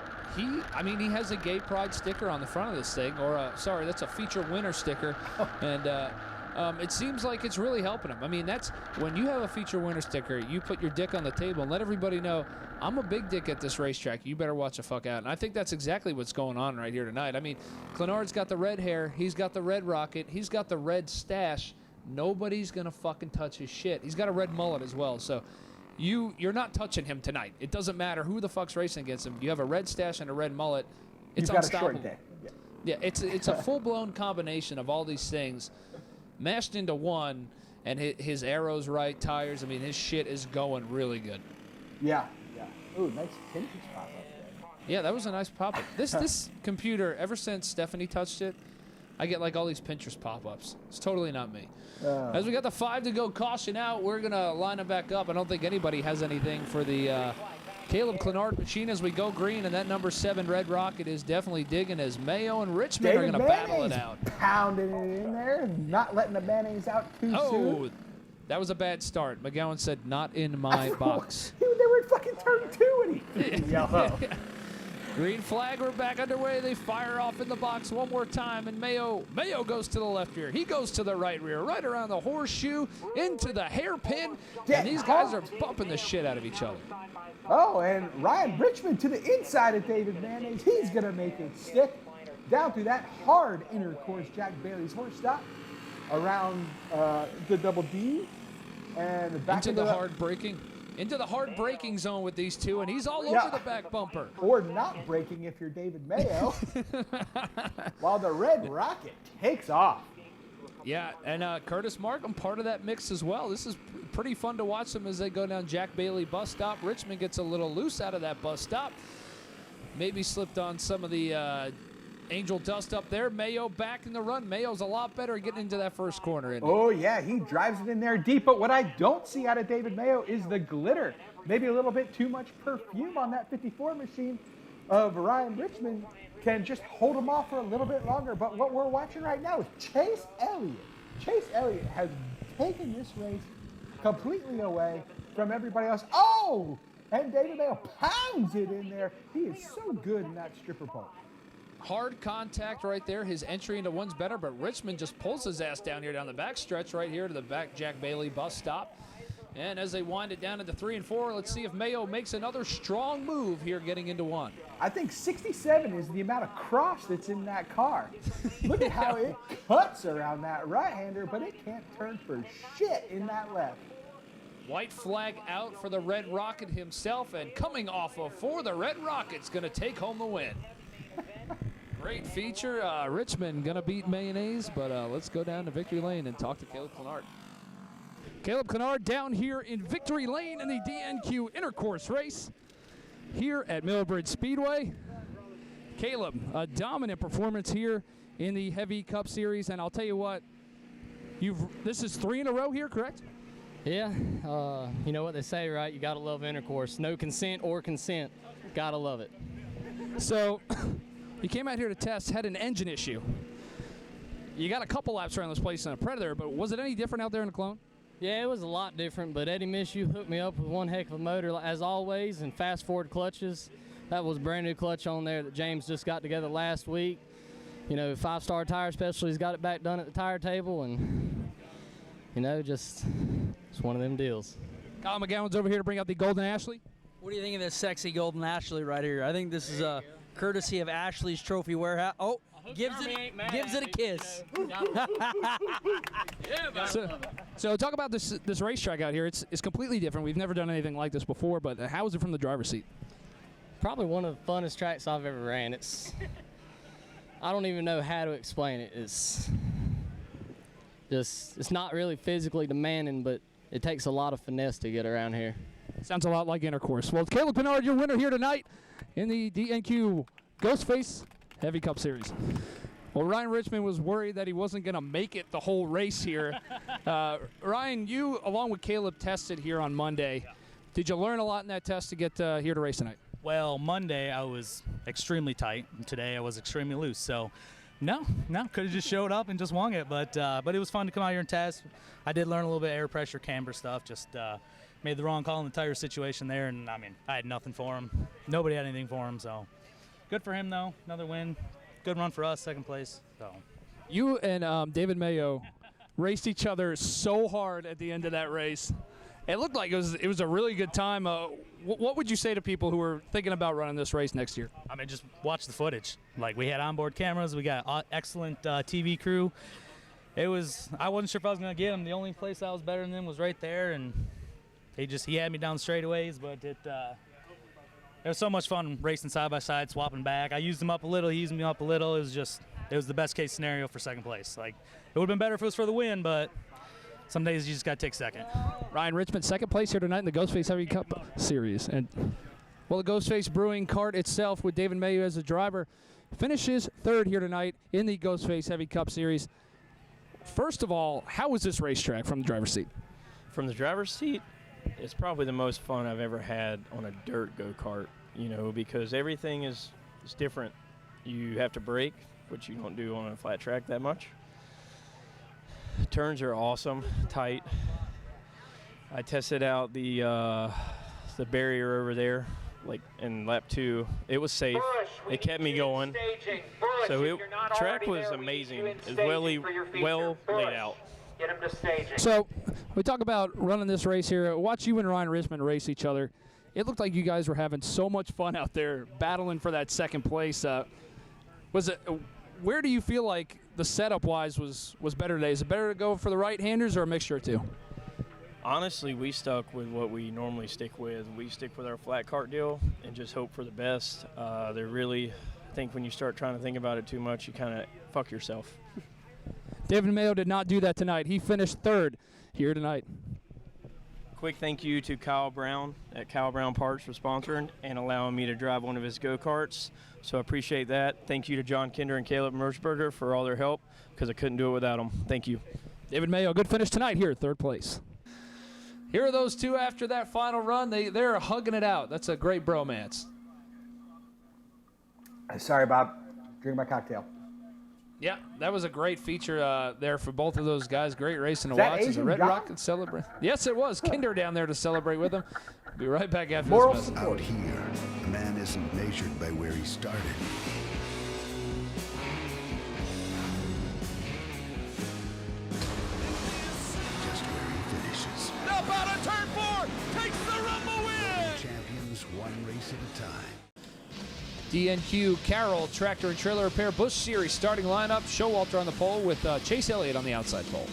gay pride sticker on the front of this thing, sorry, that's a feature winner sticker, and it seems like it's really helping him. I mean, that's when you have a feature winner sticker, you put your dick on the table and let everybody know, I'm a big dick at this racetrack. You better watch the fuck out. And I think that's exactly what's going on right here tonight. I mean, Clenard's got the red hair, he's got the red rocket, he's got the red stash. Nobody's gonna fucking touch his shit. He's got a red mullet as well, so. You're not touching him tonight. It doesn't matter who the fuck's racing against him. You have a red stash and a red mullet. It's unstoppable. Yeah, it's a full-blown combination of all these things mashed into one, and his arrows right, tires. I mean, his shit is going really good. Yeah. Ooh, nice Pinterest pop-up there. Yeah, that was a nice pop-up. This computer, ever since Stephanie touched it, I get like all these Pinterest pop-ups. It's totally not me. As we got the 5 to go caution out, we're going to line them back up. I don't think anybody has anything for the Caleb Clenard machine as we go green, and that number 7 Red Rocket is definitely digging as Mayo and Richmond are going to battle it out. Pounding it in there, not letting the mayonnaise out too soon. Oh, that was a bad start. McGowan said, not in my box. They were in fucking turn 2 and he threw yellow. Green flag, we're back underway. They fire off in the box one more time, and Mayo goes to the left rear. He goes to the right rear, right around the horseshoe, into the hairpin, and these guys are bumping the shit out of each other. Oh, and Ryan Richmond to the inside of David Mayonnaise. He's going to make it stick down through that hard intercourse Jack Bailey's horse stop around the double D and back into the hard braking. Into the hard braking zone with these two, and he's all over the back bumper. Or not braking if you're David Mayo. While the Red Rocket takes off. Yeah, and Curtis Markham, part of that mix as well. This is pretty fun to watch them as they go down Jack Bailey bus stop. Richmond gets a little loose out of that bus stop. Maybe slipped on some of the angel dust up there. Mayo back in the run. Mayo's a lot better at getting into that first corner. Oh, yeah, he drives it in there deep. But what I don't see out of David Mayo is the glitter. Maybe a little bit too much perfume on that 54 machine of Ryan Richmond can just hold him off for a little bit longer. But what we're watching right now is Chase Elliott. Chase Elliott has taken this race completely away from everybody else. Oh, and David Mayo pounds it in there. He is so good in that stripper pole. Hard contact right there. His entry into one's better, but Richmond just pulls his ass down here down the back stretch right here to the back Jack Bailey bus stop. And as they wind it down into 3 and 4, let's see if Mayo makes another strong move here getting into 1. I think 67 is the amount of cross that's in that car. Look at how it cuts around that right-hander, but it can't turn for shit in that left. White flag out for the Red Rocket himself, and coming off of 4, the Red Rocket's going to take home the win. Great feature. Richmond going to beat Mayonnaise, but let's go down to Victory Lane and talk to Caleb Clenard. Caleb Clenard down here in Victory Lane in the DNQ Intercourse race here at Millbridge Speedway. Caleb, a dominant performance here in the Heavy Cup Series, and I'll tell you what, this is 3 in a row here, correct? Yeah, you know what they say, right? You got to love intercourse. No consent or consent. Got to love it. So, you came out here to test, had an engine issue. You got a couple laps around this place in a Predator, but was it any different out there in the Clone? Yeah, it was a lot different, but Eddie Mishu hooked me up with one heck of a motor as always, and fast forward clutches. That was brand new clutch on there that James just got together last week. You know, 5-star tire specialties got it back done at the tire table, and you know, just it's one of them deals. Kyle McGowan's over here to bring out the Golden Ashley. What do you think of this sexy golden Ashley right here? I think this is a courtesy of Ashley's Trophy Warehouse. Oh, gives it a kiss. So talk about this racetrack out here. It's completely different. We've never done anything like this before, but how is it from the driver's seat? Probably one of the funnest tracks I've ever ran. I don't even know how to explain it. It's not really physically demanding, but it takes a lot of finesse to get around here. Sounds a lot like Intercourse. Well, Caleb Pinard, your winner here tonight in the DNQ Ghostface Heavy Cup Series. Well, Ryan Richmond was worried that he wasn't going to make it the whole race here. Ryan, you, along with Caleb, tested here on Monday. Did you learn a lot in that test to get here to race tonight? Well, Monday I was extremely tight, and today I was extremely loose. So, no, could have just showed up and just wung it. But it was fun to come out here and test. I did learn a little bit of air pressure, camber stuff. Just made the wrong call in the tire situation there, and I mean, I had nothing for him. Nobody had anything for him, so good for him though. Another win, good run for us, second place. So you and David Mayo raced each other so hard at the end of that race. It looked like it was a really good time. What would you say to people who are thinking about running this race next year? I mean, just watch the footage. Like, we had onboard cameras, we got excellent TV crew. I wasn't sure if I was gonna get him. The only place that was better than them was right there, and he had me down straightaways, but it was so much fun racing side by side, swapping back. I used him up a little, he used me up a little. It was the best case scenario for second place. Like, it would have been better if it was for the win, but some days you just got to take second. Ryan Richmond, second place here tonight in the Ghostface Heavy Cup Series. And, well, the Ghostface Brewing cart itself, with David Mayo as the driver, finishes third here tonight in the Ghostface Heavy Cup Series. First of all, how was this racetrack from the driver's seat? From the driver's seat, it's probably the most fun I've ever had on a dirt go-kart, you know, because everything is different. You have to brake, which you don't do on a flat track that much. Turns are awesome, tight. I tested out the barrier over there, like in lap 2. It was safe. It kept me going. So track was amazing. It was well laid out. So we talk about running this race here. Watch you and Ryan Richmond race each other. It looked like you guys were having so much fun out there battling for that second place. Where do you feel like the setup-wise was better today? Is it better to go for the right-handers or a mixture of two? Honestly, we stuck with what we normally stick with. We stick with our flat cart deal and just hope for the best. I think when you start trying to think about it too much, you kind of fuck yourself. David Mayo did not do that tonight. He finished third here tonight. Quick thank you to Kyle Brown at Kyle Brown Parts for sponsoring and allowing me to drive one of his go-karts. So I appreciate that. Thank you to John Kinder and Caleb Merschberger for all their help, because I couldn't do it without them. Thank you. David Mayo, good finish tonight here, third place. Here are those two after that final run. They're hugging it out. That's a great bromance. Sorry, Bob. Drink my cocktail. Yeah, that was a great feature there for both of those guys. Great racing to Is that watch. As a Asian Red John? Rock and celebrate. Yes, it was. Kinder down there to celebrate with them. Be right back after Moral this message. Out here, a man isn't measured by where he started. Just where he finishes. Up out of turn 4, takes the Rumble win! Champions one race at a time. DNQ Carroll Tractor and Trailer Repair Busch Series starting lineup. Showalter on the pole with Chase Elliott on the outside pole.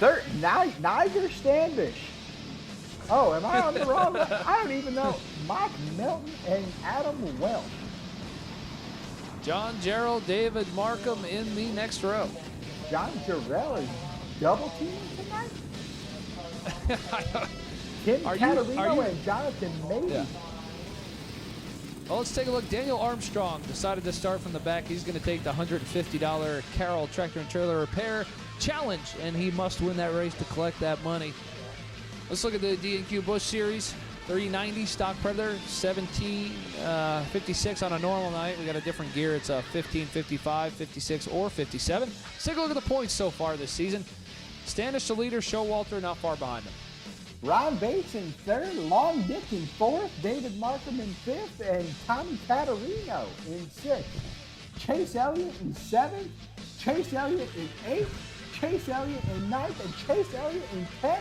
Niger Standish. Oh, am I on the wrong one? I don't even know. Mike Melton and Adam Welch. John Jarrell, David Markham in the next row. John Jarrell is double teaming tonight? Tim Catarino and Jonathan Maybe. Yeah. Well, let's take a look. Daniel Armstrong decided to start from the back. He's going to take the $150 Carroll Tractor and Trailer Repair Challenge, and he must win that race to collect that money. Let's look at the DNQ Busch Series. 390 stock Predator, 1756 on a normal night. We got a different gear. It's a 15, 55, 56, or 57. Let's take a look at the points so far this season. Standish the leader, Showalter not far behind him. Ron Bates in third, Long Dick in fourth, David Markham in fifth, and Tommy Catarino in sixth. Chase Elliott in seventh, Chase Elliott in eighth, Chase Elliott in ninth, and Chase Elliott in 10th.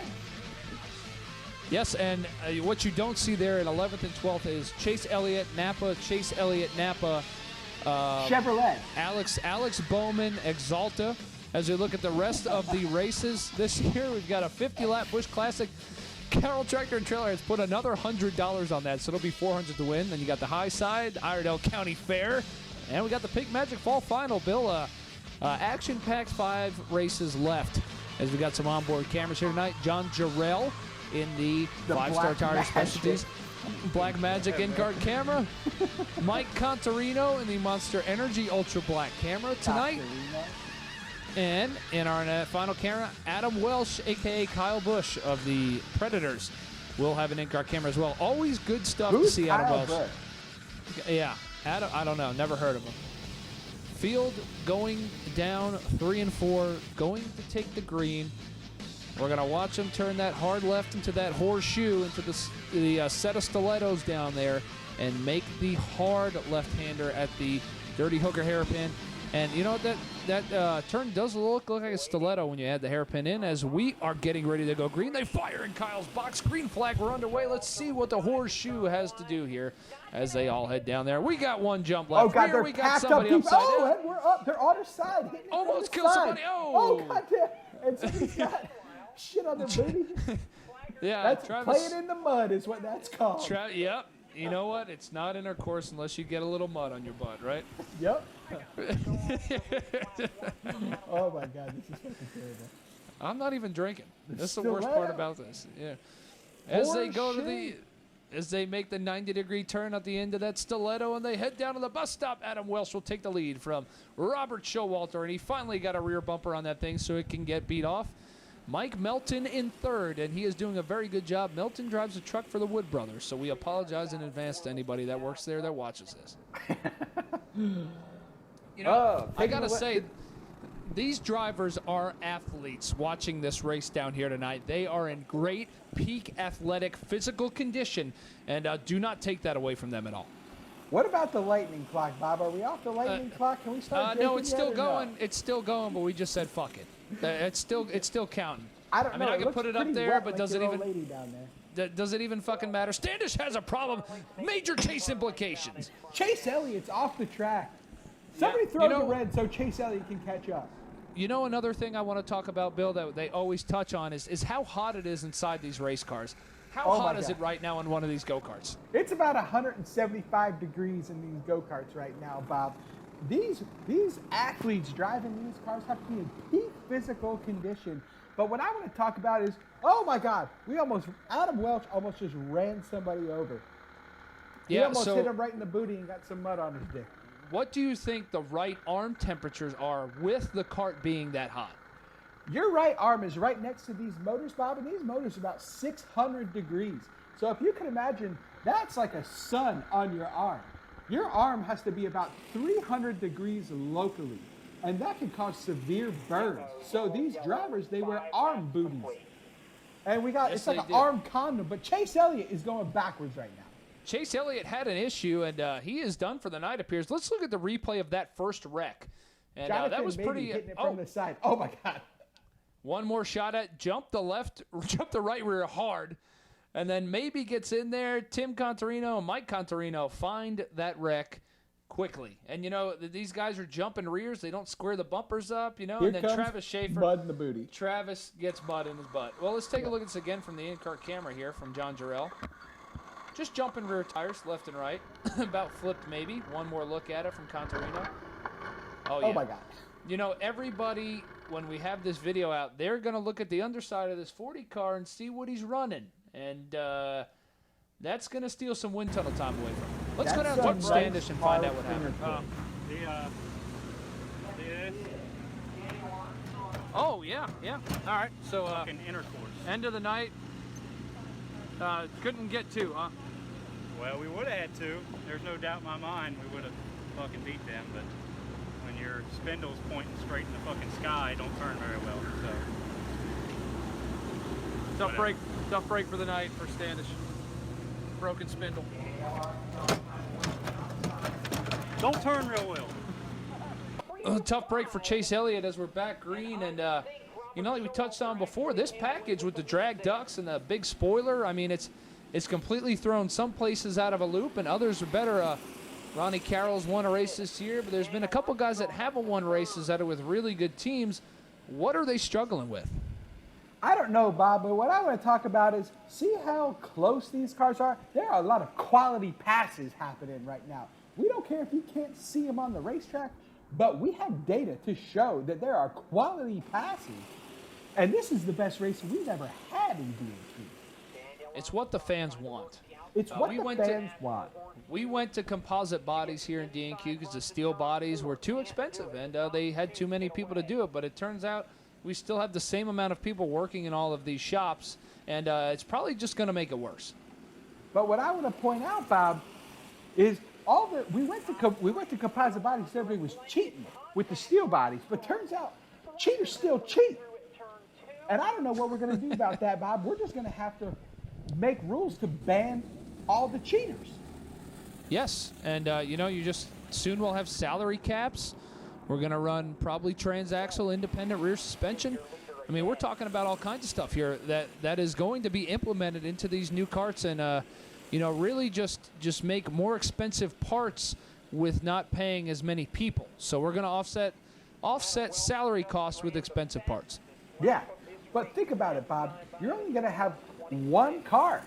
Yes, and what you don't see there in 11th and 12th is Chase Elliott, Napa, Chevrolet. Alex Bowman, Exalta. As we look at the rest of the races this year, we've got a 50-lap Busch Classic. Carroll Tractor and Trailer has put another $100 on that, so it'll be $400 to win. Then you got the High Side, Iredell County Fair, and we got the Pink Magic Fall Final. Bill, action-packed 5 races left as we got some onboard cameras here tonight. John Jarrell in the 5-Star Tire Specialties Black Magic in-cart camera. Mike Contarino in the Monster Energy Ultra Black camera tonight. And in our final camera, Adam Welsh, a.k.a. Kyle Busch of the Predators, will have an in-car camera as well. Always good stuff to see Adam Welsh. Busch? Yeah, Adam, I don't know. Never heard of him. Field going down 3 and 4, going to take the green. We're going to watch him turn that hard left into that horseshoe, into the set of stilettos down there, and make the hard left-hander at the Dirty Hooker hairpin. And you know what, that turn does look like a stiletto when you add the hairpin in. As we are getting ready to go green, they fire in Kyle's box. Green flag, we're underway. Let's see what the horseshoe has to do here as they all head down there. We got one jump left. Oh, God, here they're we got packed somebody up. upside Oh, down. and we're up. They're on our side. Almost killed somebody. Oh, God damn. And somebody's got shit on their booty. Yeah, that's Travis. playing in the mud is what that's called. Yep. You know what? It's not intercourse unless you get a little mud on your butt, right? Yep. Oh my God, this is fucking terrible. I'm not even drinking. That's the Still worst part about this. Yeah. As they go to as they make the 90-degree turn at the end of that stiletto and they head down to the bus stop, Adam Welsh will take the lead from Robert Showalter, and he finally got a rear bumper on that thing so it can get beat off. Mike Melton in third, and he is doing a very good job. Melton drives a truck for the Wood Brothers, so we apologize in advance to anybody that works there that watches this. You know, I got to say, these drivers are athletes watching this race down here tonight. They are in great peak athletic physical condition, and do not take that away from them at all. What about the lightning clock, Bob? Are we off the lightning clock? Can we start? No, it's still going. No? It's still going, but we just said fuck it. It's still counting. I don't know. I can put it up there, but does it even? Lady down there. Does it even fucking matter? Standish has a problem. Major chase implications. Chase Elliott's off the track. Somebody throw the red so Chase Elliott can catch up. You know, another thing I want to talk about, Bill, that they always touch on is how hot it is inside these race cars. How hot is it right now in one of these go-karts? It's about 175 degrees in these go-karts right now, Bob. These athletes driving these cars have to be in peak physical condition. But what I want to talk about is, oh my God, Adam Welch almost just ran somebody over. He almost hit him right in the booty and got some mud on his dick. What do you think the right arm temperatures are with the cart being that hot? Your right arm is right next to these motors, Bob, and these motors are about 600 degrees. So if you can imagine, that's like a sun on your arm. Your arm has to be about 300 degrees locally, and that can cause severe burns. So these drivers, they wear arm booties. And it's like an arm condom, but Chase Elliott is going backwards right now. Chase Elliott had an issue, and he is done for the night, appears. Let's look at the replay of that first wreck. And that was pretty. Hitting it from the side. Oh my God! One more shot at jump the right rear hard, and then maybe gets in there. Tim Contarino and Mike Contarino find that wreck quickly. And you know these guys are jumping rears; they don't square the bumpers up. You know, Here and then comes Travis Schaefer, mud in the booty. Travis gets mud in his butt. Well, let's take a look at this again from the in-car camera here from John Jarrell. Just jumping rear tires left and right. About flipped maybe. One more look at it from Contarino. Oh, yeah. Oh, my God. You know, everybody, when we have this video out, they're going to look at the underside of this 40 car and see what he's running. And that's going to steal some wind tunnel time away from him. Let's go down to Standish and find out what happened. Oh, yeah. All right. So, intercourse. End of the night. Couldn't get to, huh? Well, we would have had to. There's no doubt in my mind we would have fucking beat them, but when your spindle's pointing straight in the fucking sky, it don't turn very well. So Tough break for the night for Standish. Broken spindle. Don't turn real well. Tough break for Chase Elliott as we're back green. And, like we touched on before, this package with the drag ducts and the big spoiler, I mean, it's completely thrown some places out of a loop and others are better. Ronnie Carroll's won a race this year, but there's been a couple guys that haven't won races that are with really good teams. What are they struggling with? I don't know, Bob, but what I want to talk about is see how close these cars are? There are a lot of quality passes happening right now. We don't care if you can't see them on the racetrack, but we have data to show that there are quality passes. And this is the best race we've ever had in DNQ. It's what the fans want. It's what the fans want. We went to composite bodies here in DNQ because the steel bodies were too expensive and they had too many people to do it. But it turns out we still have the same amount of people working in all of these shops, and it's probably just going to make it worse. But what I want to point out, Bob, is we went to composite bodies. Everybody was cheating with the steel bodies, but turns out cheaters still cheat. And I don't know what we're going to do about that, Bob. We're just going to have to make rules to ban all the cheaters. Yes, and you just soon we'll have salary caps. We're going to run probably transaxle independent rear suspension. I mean, we're talking about all kinds of stuff here that is going to be implemented into these new carts and, really just make more expensive parts with not paying as many people. So we're going to offset salary costs with expensive parts. Yeah, but think about it, Bob. You're only going to have one car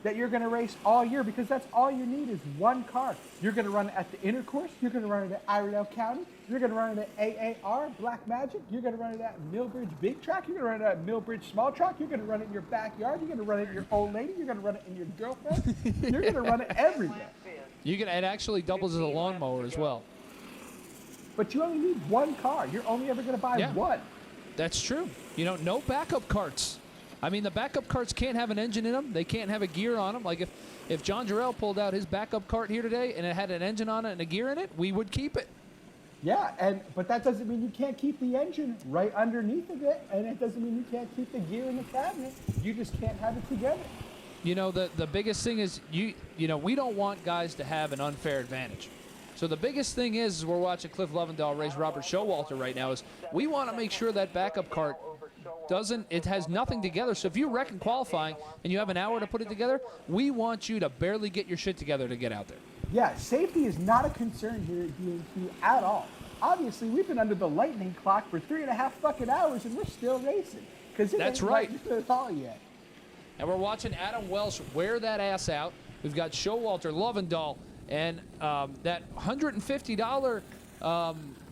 that you're going to race all year because that's all you need is one car. You're going to run it at the Intercourse. You're going to run it at Iredell County. You're going to run it at AAR, Black Magic. You're going to run it at Millbridge Big Track. You're going to run it at Millbridge Small Track. You're going to run it in your backyard. You're going to run it in your old lady. You're going to run it in your girlfriend. You're going to run it everywhere. It actually doubles as a lawnmower as well. But you only need one car. You're only ever going to buy one. That's true. No backup carts. I mean, the backup carts can't have an engine in them. They can't have a gear on them. Like if John Jarrell pulled out his backup cart here today and it had an engine on it and a gear in it, we would keep it. Yeah, but that doesn't mean you can't keep the engine right underneath of it, and it doesn't mean you can't keep the gear in the cabinet. You just can't have it together. The biggest thing is we don't want guys to have an unfair advantage. So the biggest thing is we're watching Cliff Lovendahl race Robert Showalter right now is we want to make sure that backup cart it has nothing together. So if you wreck in qualifying and you have an hour to put it together, we want you to barely get your shit together to get out there. Yeah, safety is not a concern here at DNQ at all. Obviously, we've been under the lightning clock for 3.5 fucking hours and we're still racing. That's right. At all yet. And we're watching Adam Welsh wear that ass out. We've got Showalter, Lovendahl, and that $150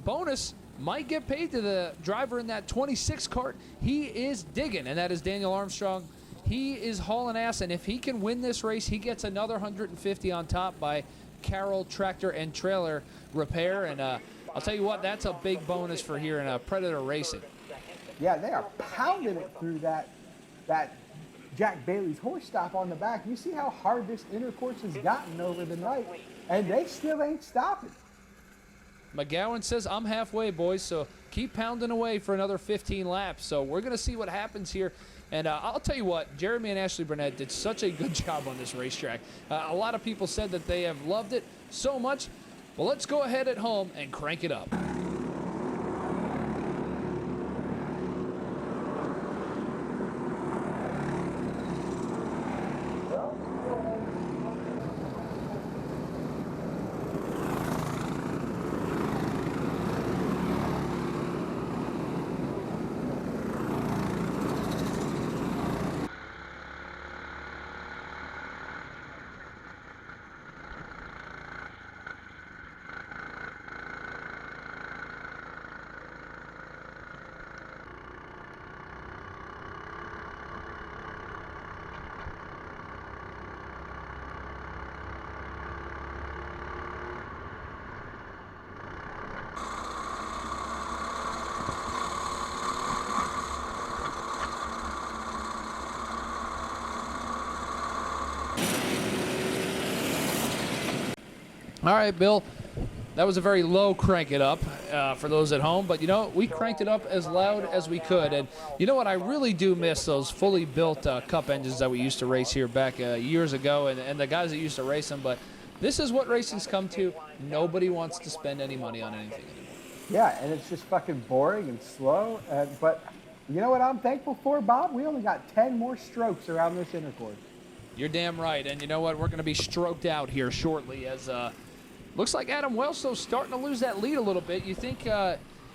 bonus might get paid to the driver in that 26 cart. He is digging, and that is Daniel Armstrong. He is hauling ass, and if he can win this race, he gets another $150 on top by Carroll Tractor and Trailer Repair. And I'll tell you what, that's a big bonus for here in Predator Racing. Yeah, they are pounding it through that Jack Bailey's horse stop on the back. You see how hard this Intercourse has gotten over the night, and they still ain't stopping. McGowan says, I'm halfway, boys, so keep pounding away for another 15 laps. So we're going to see what happens here. And I'll tell you what, Jeremy and Ashley Burnett did such a good job on this racetrack. A lot of people said that they have loved it so much. Well, let's go ahead at home and crank it up. All right, Bill, That was a very low crank it up for those at home. But, you know, we cranked it up as loud as we could. And you know what? I really do miss those fully built Cup engines that we used to race here back years ago and the guys that used to race them. But this is what racing's come to. Nobody wants to spend any money on anything anymore. Yeah, and it's just fucking boring and slow. But you know what I'm thankful for, Bob? We only got 10 more strokes around this intercourse. You're damn right. And you know what? We're going to be stroked out here shortly as looks like Adam Welsh, though, starting to lose that lead a little bit. You think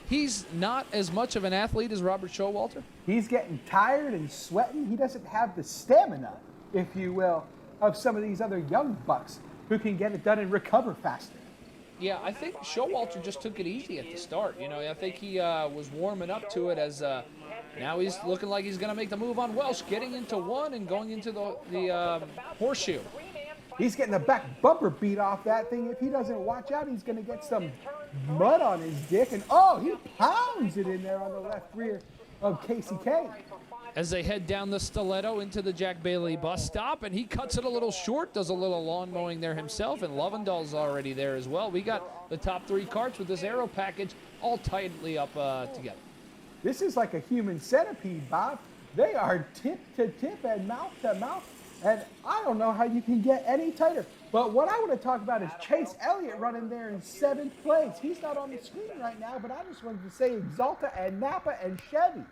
he's not as much of an athlete as Robert Showalter? He's getting tired and sweating. He doesn't have the stamina, if you will, of some of these other young bucks who can get it done and recover faster. Yeah, I think Showalter just took it easy at the start. You know, I think he was warming up to it as now he's looking like he's going to make the move on Welsh, getting into one and going into the horseshoe. He's getting the back bumper beat off that thing. If he doesn't watch out, he's going to get some mud on his dick. And, oh, he pounds it in there on the left rear of Casey Kane. As they head down the stiletto into the Jack Bailey bus stop, and he cuts it a little short, does a little lawn mowing there himself, and Lovendall's already there as well. We got the top 3 carts with this aero package all tightly up together. This is like a human centipede, Bob. They are tip to tip and mouth to mouth, and I don't know how you can get any tighter. But what I want to talk about is Chase Elliott running there in 7th place. He's not on the screen right now, but I just wanted to say Exalta and Napa and Chevy.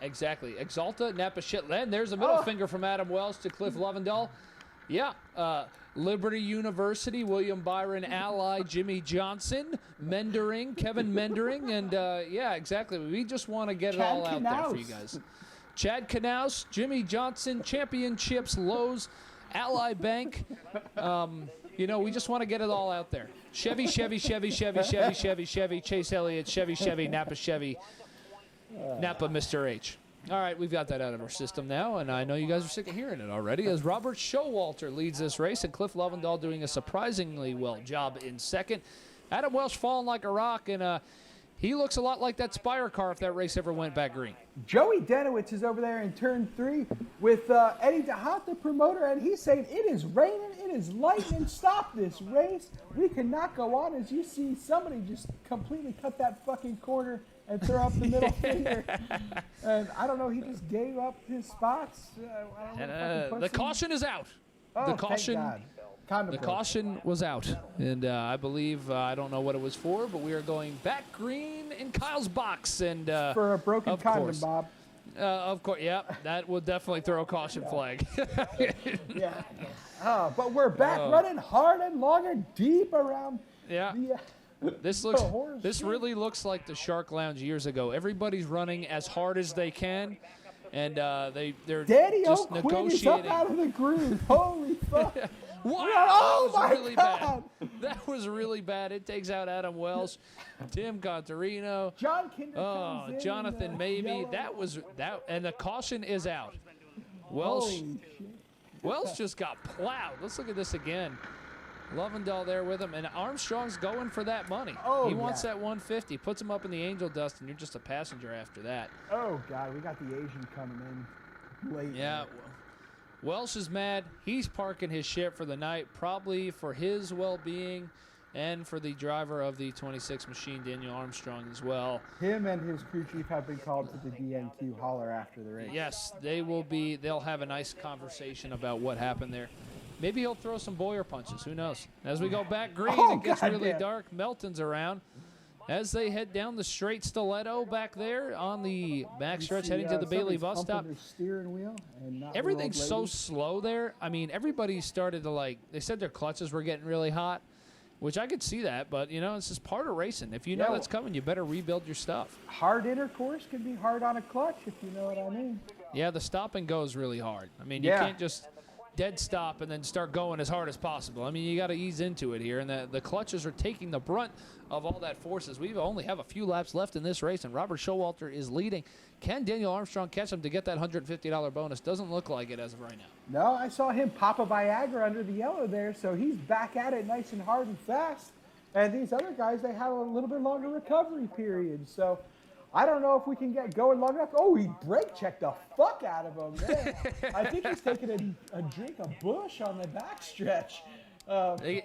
Exactly. Exalta, Napa, Shetland. There's a middle finger from Adam Wells to Cliff Lovendall. Yeah. Liberty University, William Byron Ally, Jimmy Johnson, Mendering, Kevin Mendering, and yeah, exactly. We just want to get it all out there for you guys. Chad Knaus, Jimmy Johnson, Championships, Lowe's, Ally Bank. You know, we just want to get it all out there. Chevy, Chevy, Chevy, Chevy, Chevy, Chevy, Chevy, Chase Elliott, Chevy, Chevy, Napa, Chevy. Napa, Mr. H. All right, we've got that out of our system now, and I know you guys are sick of hearing it already, as Robert Showalter leads this race, and Cliff Lovendall doing a surprisingly well job in 2nd. Adam Welsh falling like a rock, and he looks a lot like that Spire car if that race ever went back green. Joey Denowitz is over there in turn 3 with Eddie DeHaan, the promoter, and he's saying, it is raining, it is lightning, stop this race. We cannot go on. As you see, somebody just completely cut that fucking corner and throw up the middle finger. And I don't know, he just gave up his spots. The caution is out. Oh, the caution, the caution was out. And I believe, I don't know what it was for, but we are going back green in Kyle's box. And for a broken condom, Bob. Of course, yeah, that will definitely throw a caution flag. Yeah. But we're back running hard and long and deep around the... This really looks like the Shark Lounge years ago. Everybody's running as hard as they can, and they're Daddy just O'Quinn negotiating. is up out of the groove. Holy fuck! Wow! Oh that was my really God! bad. That was really bad. It takes out Adam Welsh, Tim Contarino. John Kinder comes in, Jonathan Maybe. And the caution is out. Welsh just got plowed. Let's look at this again. Lovendall there with him, and Armstrong's going for that money. He wants that 150, puts him up in the angel dust, and you're just a passenger after that. Oh, God, we got the Asian coming in late. Yeah, Welsh is mad. He's parking his ship for the night, probably for his well-being and for the driver of the 26 machine, Daniel Armstrong, as well. Him and his crew chief have been called to the DNQ holler after the race. Yes, they'll have a nice conversation about what happened there. Maybe he'll throw some Boyer punches. Who knows? As we go back green, it gets really dark. Melton's around. As they head down the straight stiletto back there on the back stretch, heading to the Bailey bus stop. Steering wheel and everything's so slow there. I mean, everybody started to they said their clutches were getting really hot, which I could see that, but, you know, it's just part of racing. If you know that's coming, you better rebuild your stuff. Hard intercourse can be hard on a clutch, if you know what I mean. Yeah, the stop and go is really hard. I mean, you can't just dead stop and then start going as hard as possible. I mean, you got to ease into it here, and the clutches are taking the brunt of all that forces. We only have a few laps left in this race, and Robert Showalter is leading. Can Daniel Armstrong catch him to get that $150 bonus? Doesn't look like it as of right now. No, I saw him pop a Viagra under the yellow there, so he's back at it nice and hard and fast. And these other guys, they have a little bit longer recovery period, so I don't know if we can get going long enough. Oh, he brake checked the fuck out of him there. I think he's taking a drink of Busch on the backstretch.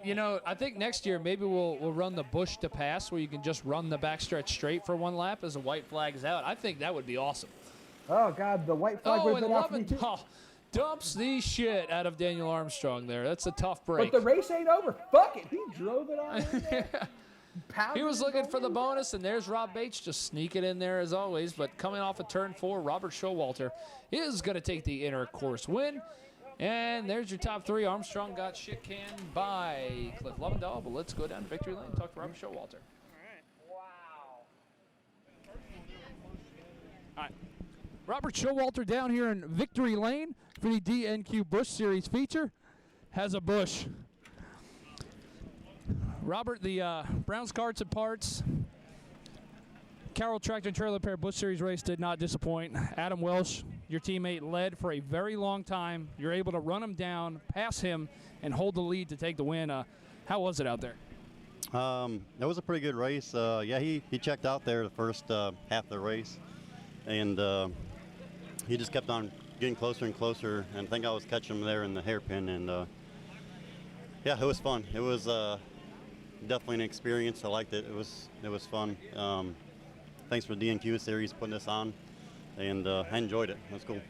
You know, I think next year maybe we'll run the Busch to pass where you can just run the backstretch straight for one lap as the white flag is out. I think that would be awesome. Oh, God, the white flag would have been out for me, too. Dumps the shit out of Daniel Armstrong there. That's a tough break. But the race ain't over. Fuck it. He drove it on in there. He was looking for the bonus, and there's Rob Bates just sneaking in there as always. But coming off of turn 4, Robert Showalter is going to take the Intercourse win. And there's your top 3. Armstrong got shit canned by Cliff Lovendahl. But let's go down to victory lane and talk to Robert Showalter. All right. Robert Showalter down here in victory lane for the DNQ Busch Series feature. Has a Busch. Robert, the Browns Carts and Parts, Carroll Tractor and Trailer Repair Busch Series race did not disappoint. Adam Welsh, your teammate, led for a very long time. You're able to run him down, pass him, and hold the lead to take the win. How was it out there? That was a pretty good race. Yeah, he checked out there the first half of the race, and he just kept on getting closer and closer, and I think I was catching him there in the hairpin, and yeah, it was fun. It was definitely an experience. I liked it. It was fun. Thanks for the DNQ series putting this on, and I enjoyed it. It was cool.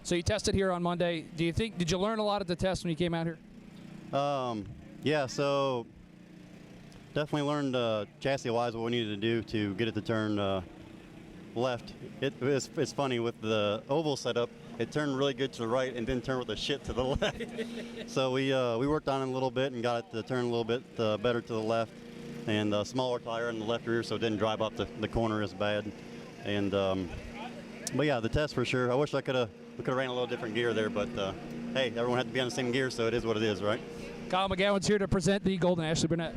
So you tested here on Monday. Did you learn a lot at the test when you came out here? Yeah, so definitely learned chassis-wise what we needed to do to get it to turn left. It's funny with the oval setup. It turned really good to the right and didn't turn with the shit to the left. So we worked on it a little bit and got it to turn a little bit better to the left, and a smaller tire in the left rear so it didn't drive up the corner as bad. And but yeah, the test for sure. I wish we could have ran a little different gear there, but hey, everyone had to be on the same gear, so it is what it is, right? Kyle McGowan's here to present the Golden Ashley Burnett.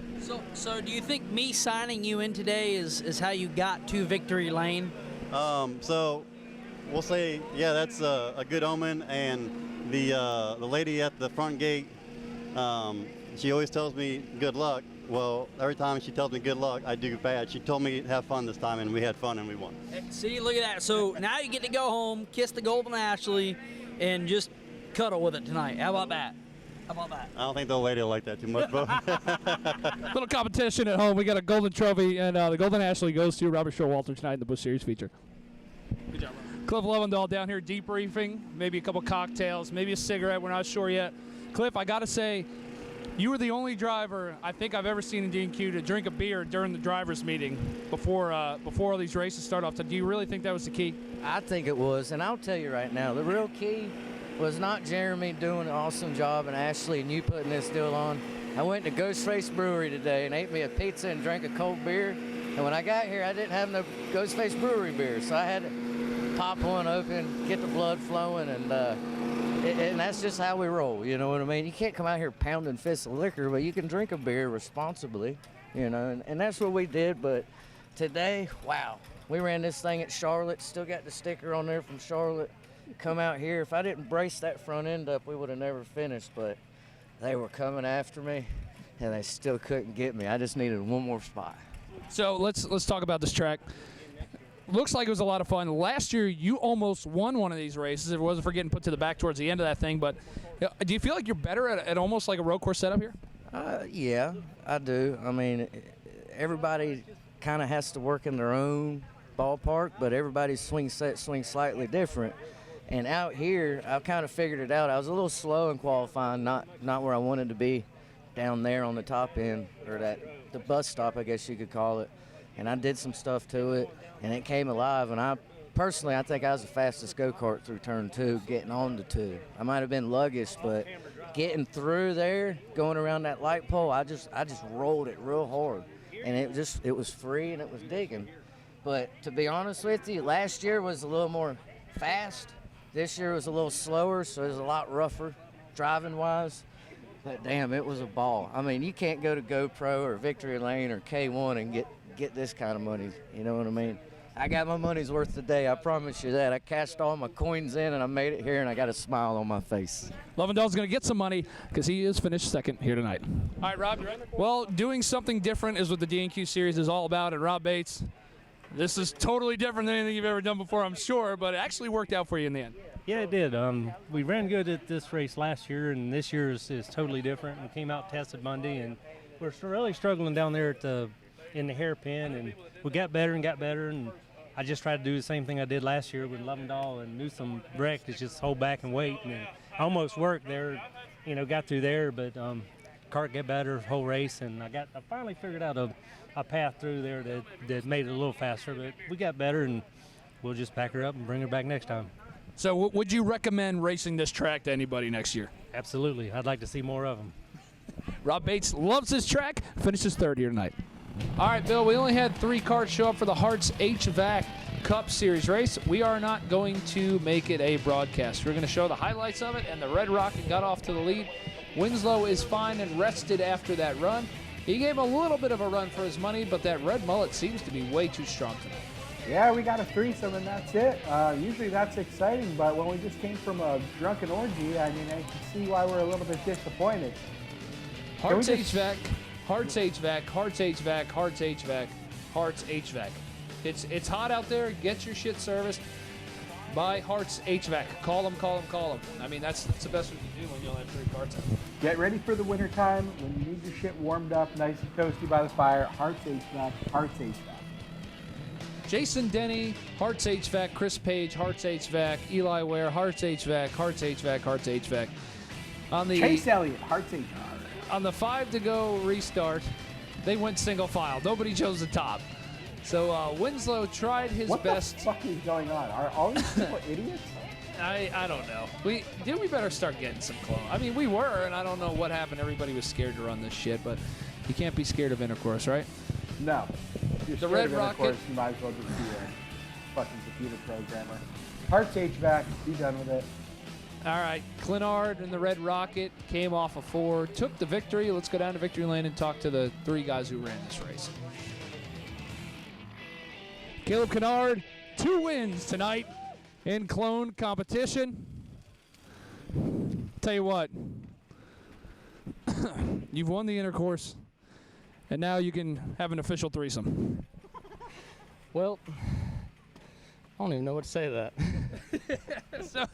So do you think me signing you in today is how you got to victory lane? So we'll say, yeah, that's a good omen. And the lady at the front gate, she always tells me good luck. Well, every time she tells me good luck, I do bad. She told me have fun this time, and we had fun, and we won. See, look at that. So now you get to go home, kiss the Golden Ashley, and just cuddle with it tonight. How about that? How about that? I don't think the lady will like that too much, but Little competition at home. We got a golden trophy, and the Golden Ashley goes to Robert Showalter tonight in the Busch Series feature. Good job, Robert. Cliff Lovendahl down here debriefing, maybe a couple cocktails, maybe a cigarette. We're not sure yet. Cliff, I got to say, you were the only driver I think I've ever seen in DNQ to drink a beer during the drivers' meeting before all these races start off. So do you really think that was the key? I think it was, and I'll tell you right now, the real key was not Jeremy doing an awesome job and Ashley and you putting this deal on. I went to Ghostface Brewery today and ate me a pizza and drank a cold beer. And when I got here, I didn't have no Ghostface Brewery beer, so I had to pop one open, get the blood flowing, and that's just how we roll, you know what I mean? You can't come out here pounding fists of liquor, but you can drink a beer responsibly, you know, and that's what we did. But today, wow, we ran this thing at Charlotte, still got the sticker on there from Charlotte. Come out here, if I didn't brace that front end up, we would have never finished, but they were coming after me, and they still couldn't get me. I just needed one more spot. So let's talk about this track. Looks like it was a lot of fun. Last year, you almost won one of these races. If it wasn't for getting put to the back towards the end of that thing. But do you feel like you're better at almost like a road course setup here? Yeah, I do. I mean, everybody kind of has to work in their own ballpark, but everybody's swing set swings slightly different. And out here, I've kind of figured it out. I was a little slow in qualifying, not where I wanted to be down there on the top end, or the bus stop, I guess you could call it. And I did some stuff to it, and it came alive. And I think I was the fastest go-kart through turn 2, getting on to 2. I might have been luggish, but getting through there, going around that light pole, I just rolled it real hard. And it was free and it was digging. But to be honest with you, last year was a little more fast. This year was a little slower, so it was a lot rougher driving-wise. But, damn, it was a ball. I mean, you can't go to GoPro or Victory Lane or K1 and get this kind of money. You know what I mean? I got my money's worth today. I promise you that. I cashed all my coins in, and I made it here, and I got a smile on my face. Lovendahl's going to get some money because he is finished second here tonight. All right, Rob, you ready? Well, doing something different is what the DNQ series is all about. And Rob Bates, this is totally different than anything you've ever done before, I'm sure, but it actually worked out for you in the end. Yeah, it did. We ran good at this race last year, and this year is totally different. We came out, tested Monday, and we're really struggling down there in the hairpin, and we got better, and I just tried to do the same thing I did last year with Lovendahl and Newsom wrecked, is just hold back and wait, and then almost worked there, got through there, but cart got better whole race, and I finally figured out a path through there that made it a little faster, but we got better, and we'll just pack her up and bring her back next time. So would you recommend racing this track to anybody next year? Absolutely. I'd like to see more of them. Rob Bates loves this track, finishes third here tonight. All right, Bill, we only had 3 cars show up for the Hearts HVAC Cup Series race. We are not going to make it a broadcast. We're going to show the highlights of it, and the Red Rocket got off to the lead. Winslow is fine and rested after that run. He gave a little bit of a run for his money, but that red mullet seems to be way too strong tonight. Yeah, we got a threesome and that's it. Usually that's exciting, but when we just came from a drunken orgy, I mean, I can see why we're a little bit disappointed. Hearts HVAC, Hearts HVAC, Hearts HVAC, Hearts HVAC, Hearts HVAC. It's hot out there. Get your shit serviced by Hearts HVAC. Call them. I mean, that's the best we can do when you only have 3 carts out. Get ready for the winter time when you need your shit warmed up, nice and toasty by the fire. Hearts HVAC, Hearts HVAC. Jason Denny, Hearts HVAC, Chris Page, Hearts HVAC, Eli Ware, Hearts HVAC, Hearts HVAC, Hearts HVAC. On the Chase Elliott, Hearts HVAC. On the 5 to go restart, they went single file. Nobody chose the top. So Winslow tried his best. What the fuck is going on? Are all these people idiots? I don't know. We better start getting some clone. I mean, we were, and I don't know what happened. Everybody was scared to run this shit, but you can't be scared of Intercourse, right? No. If you're The Red scared of Rocket. Intercourse, you might as well just be a fucking computer programmer. Hearts HVAC, be done with it. All right, Clinard and the Red Rocket came off a 4, took the victory. Let's go down to victory lane and talk to the 3 guys who ran this race. Caleb Clinard, 2 wins tonight in clone competition. Tell you what, you've won the Intercourse, and now you can have an official threesome. Well, I don't even know what to say to that. So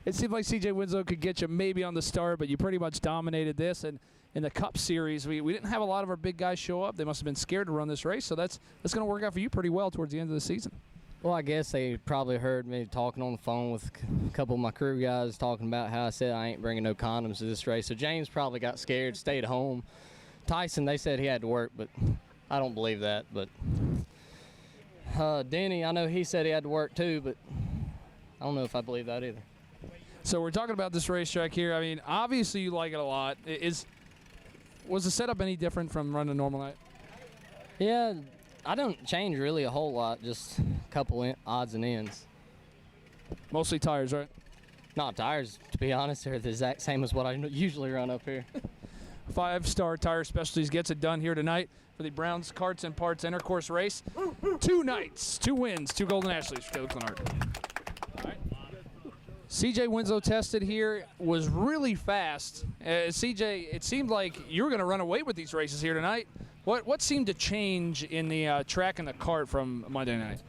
it seemed like CJ Winslow could get you maybe on the start, but you pretty much dominated this. And in the Cup Series, we didn't have a lot of our big guys show up. They must have been scared to run this race, so that's going to work out for you pretty well towards the end of the season. Well, I guess they probably heard me talking on the phone with a couple of my crew guys talking about how I said I ain't bringing no condoms to this race. So James probably got scared, stayed home. Tyson, they said he had to work, but I don't believe that. But Denny, I know he said he had to work too, but I don't know if I believe that either. So we're talking about this racetrack here. I mean, obviously you like it a lot. Was the setup any different from running a normal night? Yeah, I don't change really a whole lot, just a couple odds and ends. Mostly tires, right? Not tires, to be honest. They're the exact same as what I usually run up here. 5-Star Tire Specialties gets it done here tonight for the Browns Carts and Parts Intercourse race. 2 nights, 2 wins, 2 Golden Ashleys for Caleb Clinard. CJ Winslow tested here, was really fast. CJ, it seemed like you were going to run away with these races here tonight. What seemed to change in the track and the cart from Monday night?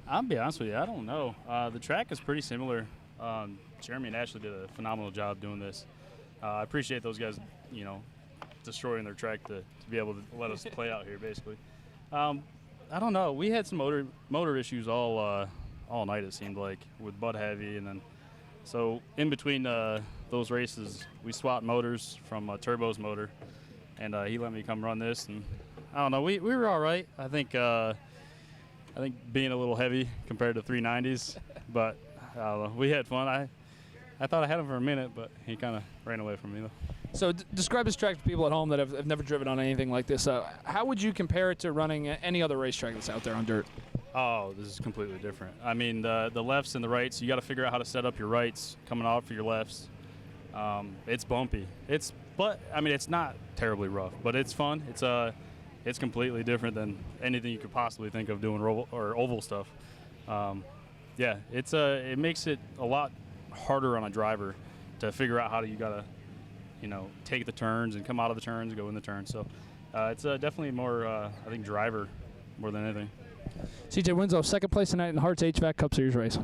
I'll be honest with you, I don't know. The track is pretty similar. Jeremy and Ashley did a phenomenal job doing this. I appreciate those guys, destroying their track to be able to let us play out here, basically. I don't know. We had some motor issues all night, it seemed like, with Bud Heavy, and then so in between those races, we swapped motors from Turbo's motor, and he let me come run this, and I don't know. We were all right. I think being a little heavy compared to 390s, but I don't know. We had fun. I thought I had him for a minute, but he kind of ran away from me though. So describe this track to people at home that have never driven on anything like this. How would you compare it to running any other racetrack that's out there on dirt? Oh, this is completely different. I mean, the lefts and the rights, you got to figure out how to set up your rights coming off for your lefts. It's bumpy. But it's not terribly rough, but it's fun. It's completely different than anything you could possibly think of doing oval stuff. It makes it a lot harder on a driver to figure out how you got to, take the turns and come out of the turns and go in the turns. So it's definitely more, I think, driver more than anything. CJ Winslow, second place tonight in the Hearts HVAC Cup Series race.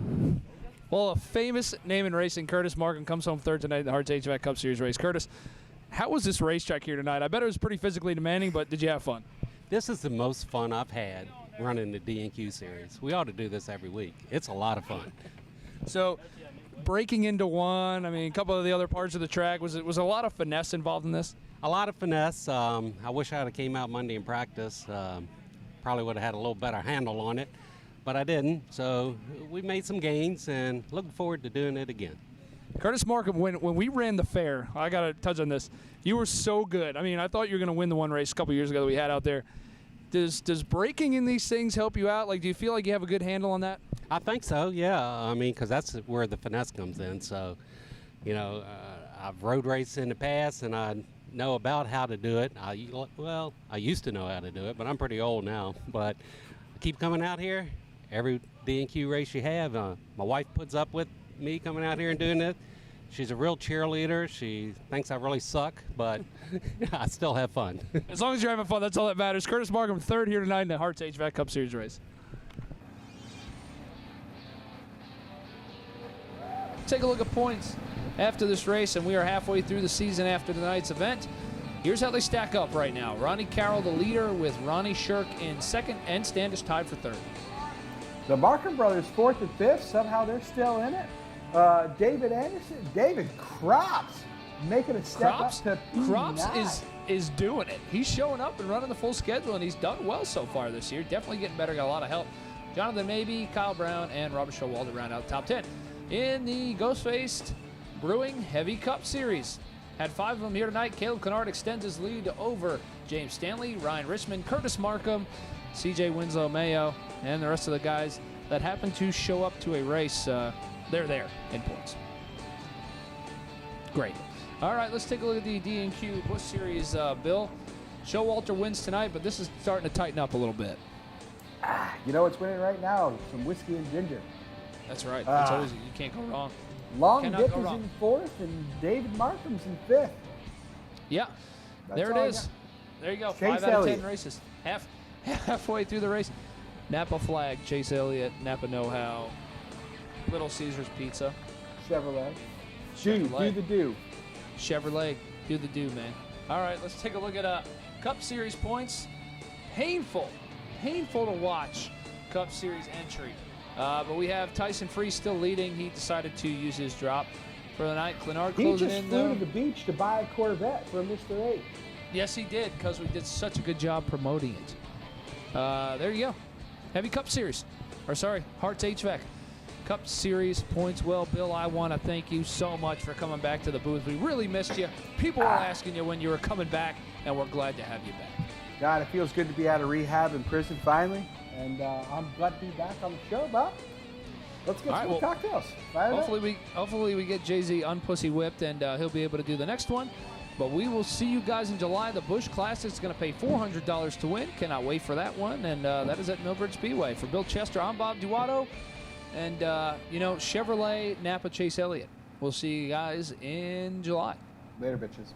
Well, a famous name in racing, Curtis Markham, comes home third tonight in the Hearts HVAC Cup Series race. Curtis, how was this racetrack here tonight? I bet it was pretty physically demanding, but did you have fun? This is the most fun I've had running the DNQ series. We ought to do this every week. It's a lot of fun. So, breaking into one, I mean, a couple of the other parts of the track, was a lot of finesse involved in this? A lot of finesse. I wish I had came out Monday in practice. Probably would have had a little better handle on it, but I didn't. So we made some gains and looking forward to doing it again. Curtis Markham, when we ran the fair, I got to touch on this. You were so good. I mean, I thought you were going to win the one race a couple years ago that we had out there. Does breaking in these things help you out? Like, do you feel like you have a good handle on that? I think so, yeah. I mean, because that's where the finesse comes in. So, you know, I've road raced in the past, and I know about how to do it. I used to know how to do it, but I'm pretty old now. But I keep coming out here. Every DNQ race you have, my wife puts up with me coming out here and doing it. She's a real cheerleader. She thinks I really suck, but I still have fun. As long as you're having fun, that's all that matters. Curtis Markham, third here tonight in the Hearts HVAC Cup Series race. Take a look at points after this race, and we are halfway through the season after tonight's event. Here's how they stack up right now. Ronnie Carroll, the leader, with Ronnie Shirk in second, and Standish tied for third. The Markham brothers, fourth and fifth. Somehow they're still in it. David Anderson, David Crops making a step up to P9. Crops is doing it. He's showing up and running the full schedule, and he's done well so far this year. Definitely getting better, got a lot of help. Jonathan Mabee, Kyle Brown, and Robert Showalter round out the top 10. In the Ghost-Faced Brewing Heavy Cup Series, had 5 of them here tonight. Caleb Kennard extends his lead over James Stanley, Ryan Richmond, Curtis Markham, CJ Winslow Mayo, and the rest of the guys that happen to show up to a race. They're there in points. Great. All right, let's take a look at the DNQ Busch Series, Bill. Showalter wins tonight, but this is starting to tighten up a little bit. You know what's winning right now? Some whiskey and ginger. That's right. That's always, you can't go wrong. Long Dick is in fourth, and David Markham's in fifth. Yeah, there it is. There you go. Chase 5 out of 10 Elliott. races. Halfway through the race. Napa Flag, Chase Elliott, Napa Know-How, Little Caesars Pizza. Chevrolet. Do the do. Chevrolet, do the do, man. All right, let's take a look at Cup Series points. Painful to watch Cup Series entry. But we have Tyson Free still leading. He decided to use his drop for the night. Clenard closing in. He just flew to the beach to buy a Corvette from Mr. 8. Yes, he did, because we did such a good job promoting it. There you go. Heavy Cup Series. Or sorry, Hearts HVAC Cup Series points. Well, Bill, I want to thank you so much for coming back to the booth. We really missed you. People were asking you when you were coming back, and we're glad to have you back. God, it feels good to be out of rehab and prison finally. And I'm glad to be back on the show, Bob. Let's get some cocktails. Hopefully we get Jay-Z unpussy whipped, and he'll be able to do the next one. But we will see you guys in July. The Busch Classic is going to pay $400 to win. Cannot wait for that one. And that is at Millbridge Speedway. For Bill Chester, I'm Bob Duato. And, Chevrolet, Napa, Chase Elliott. We'll see you guys in July. Later, bitches.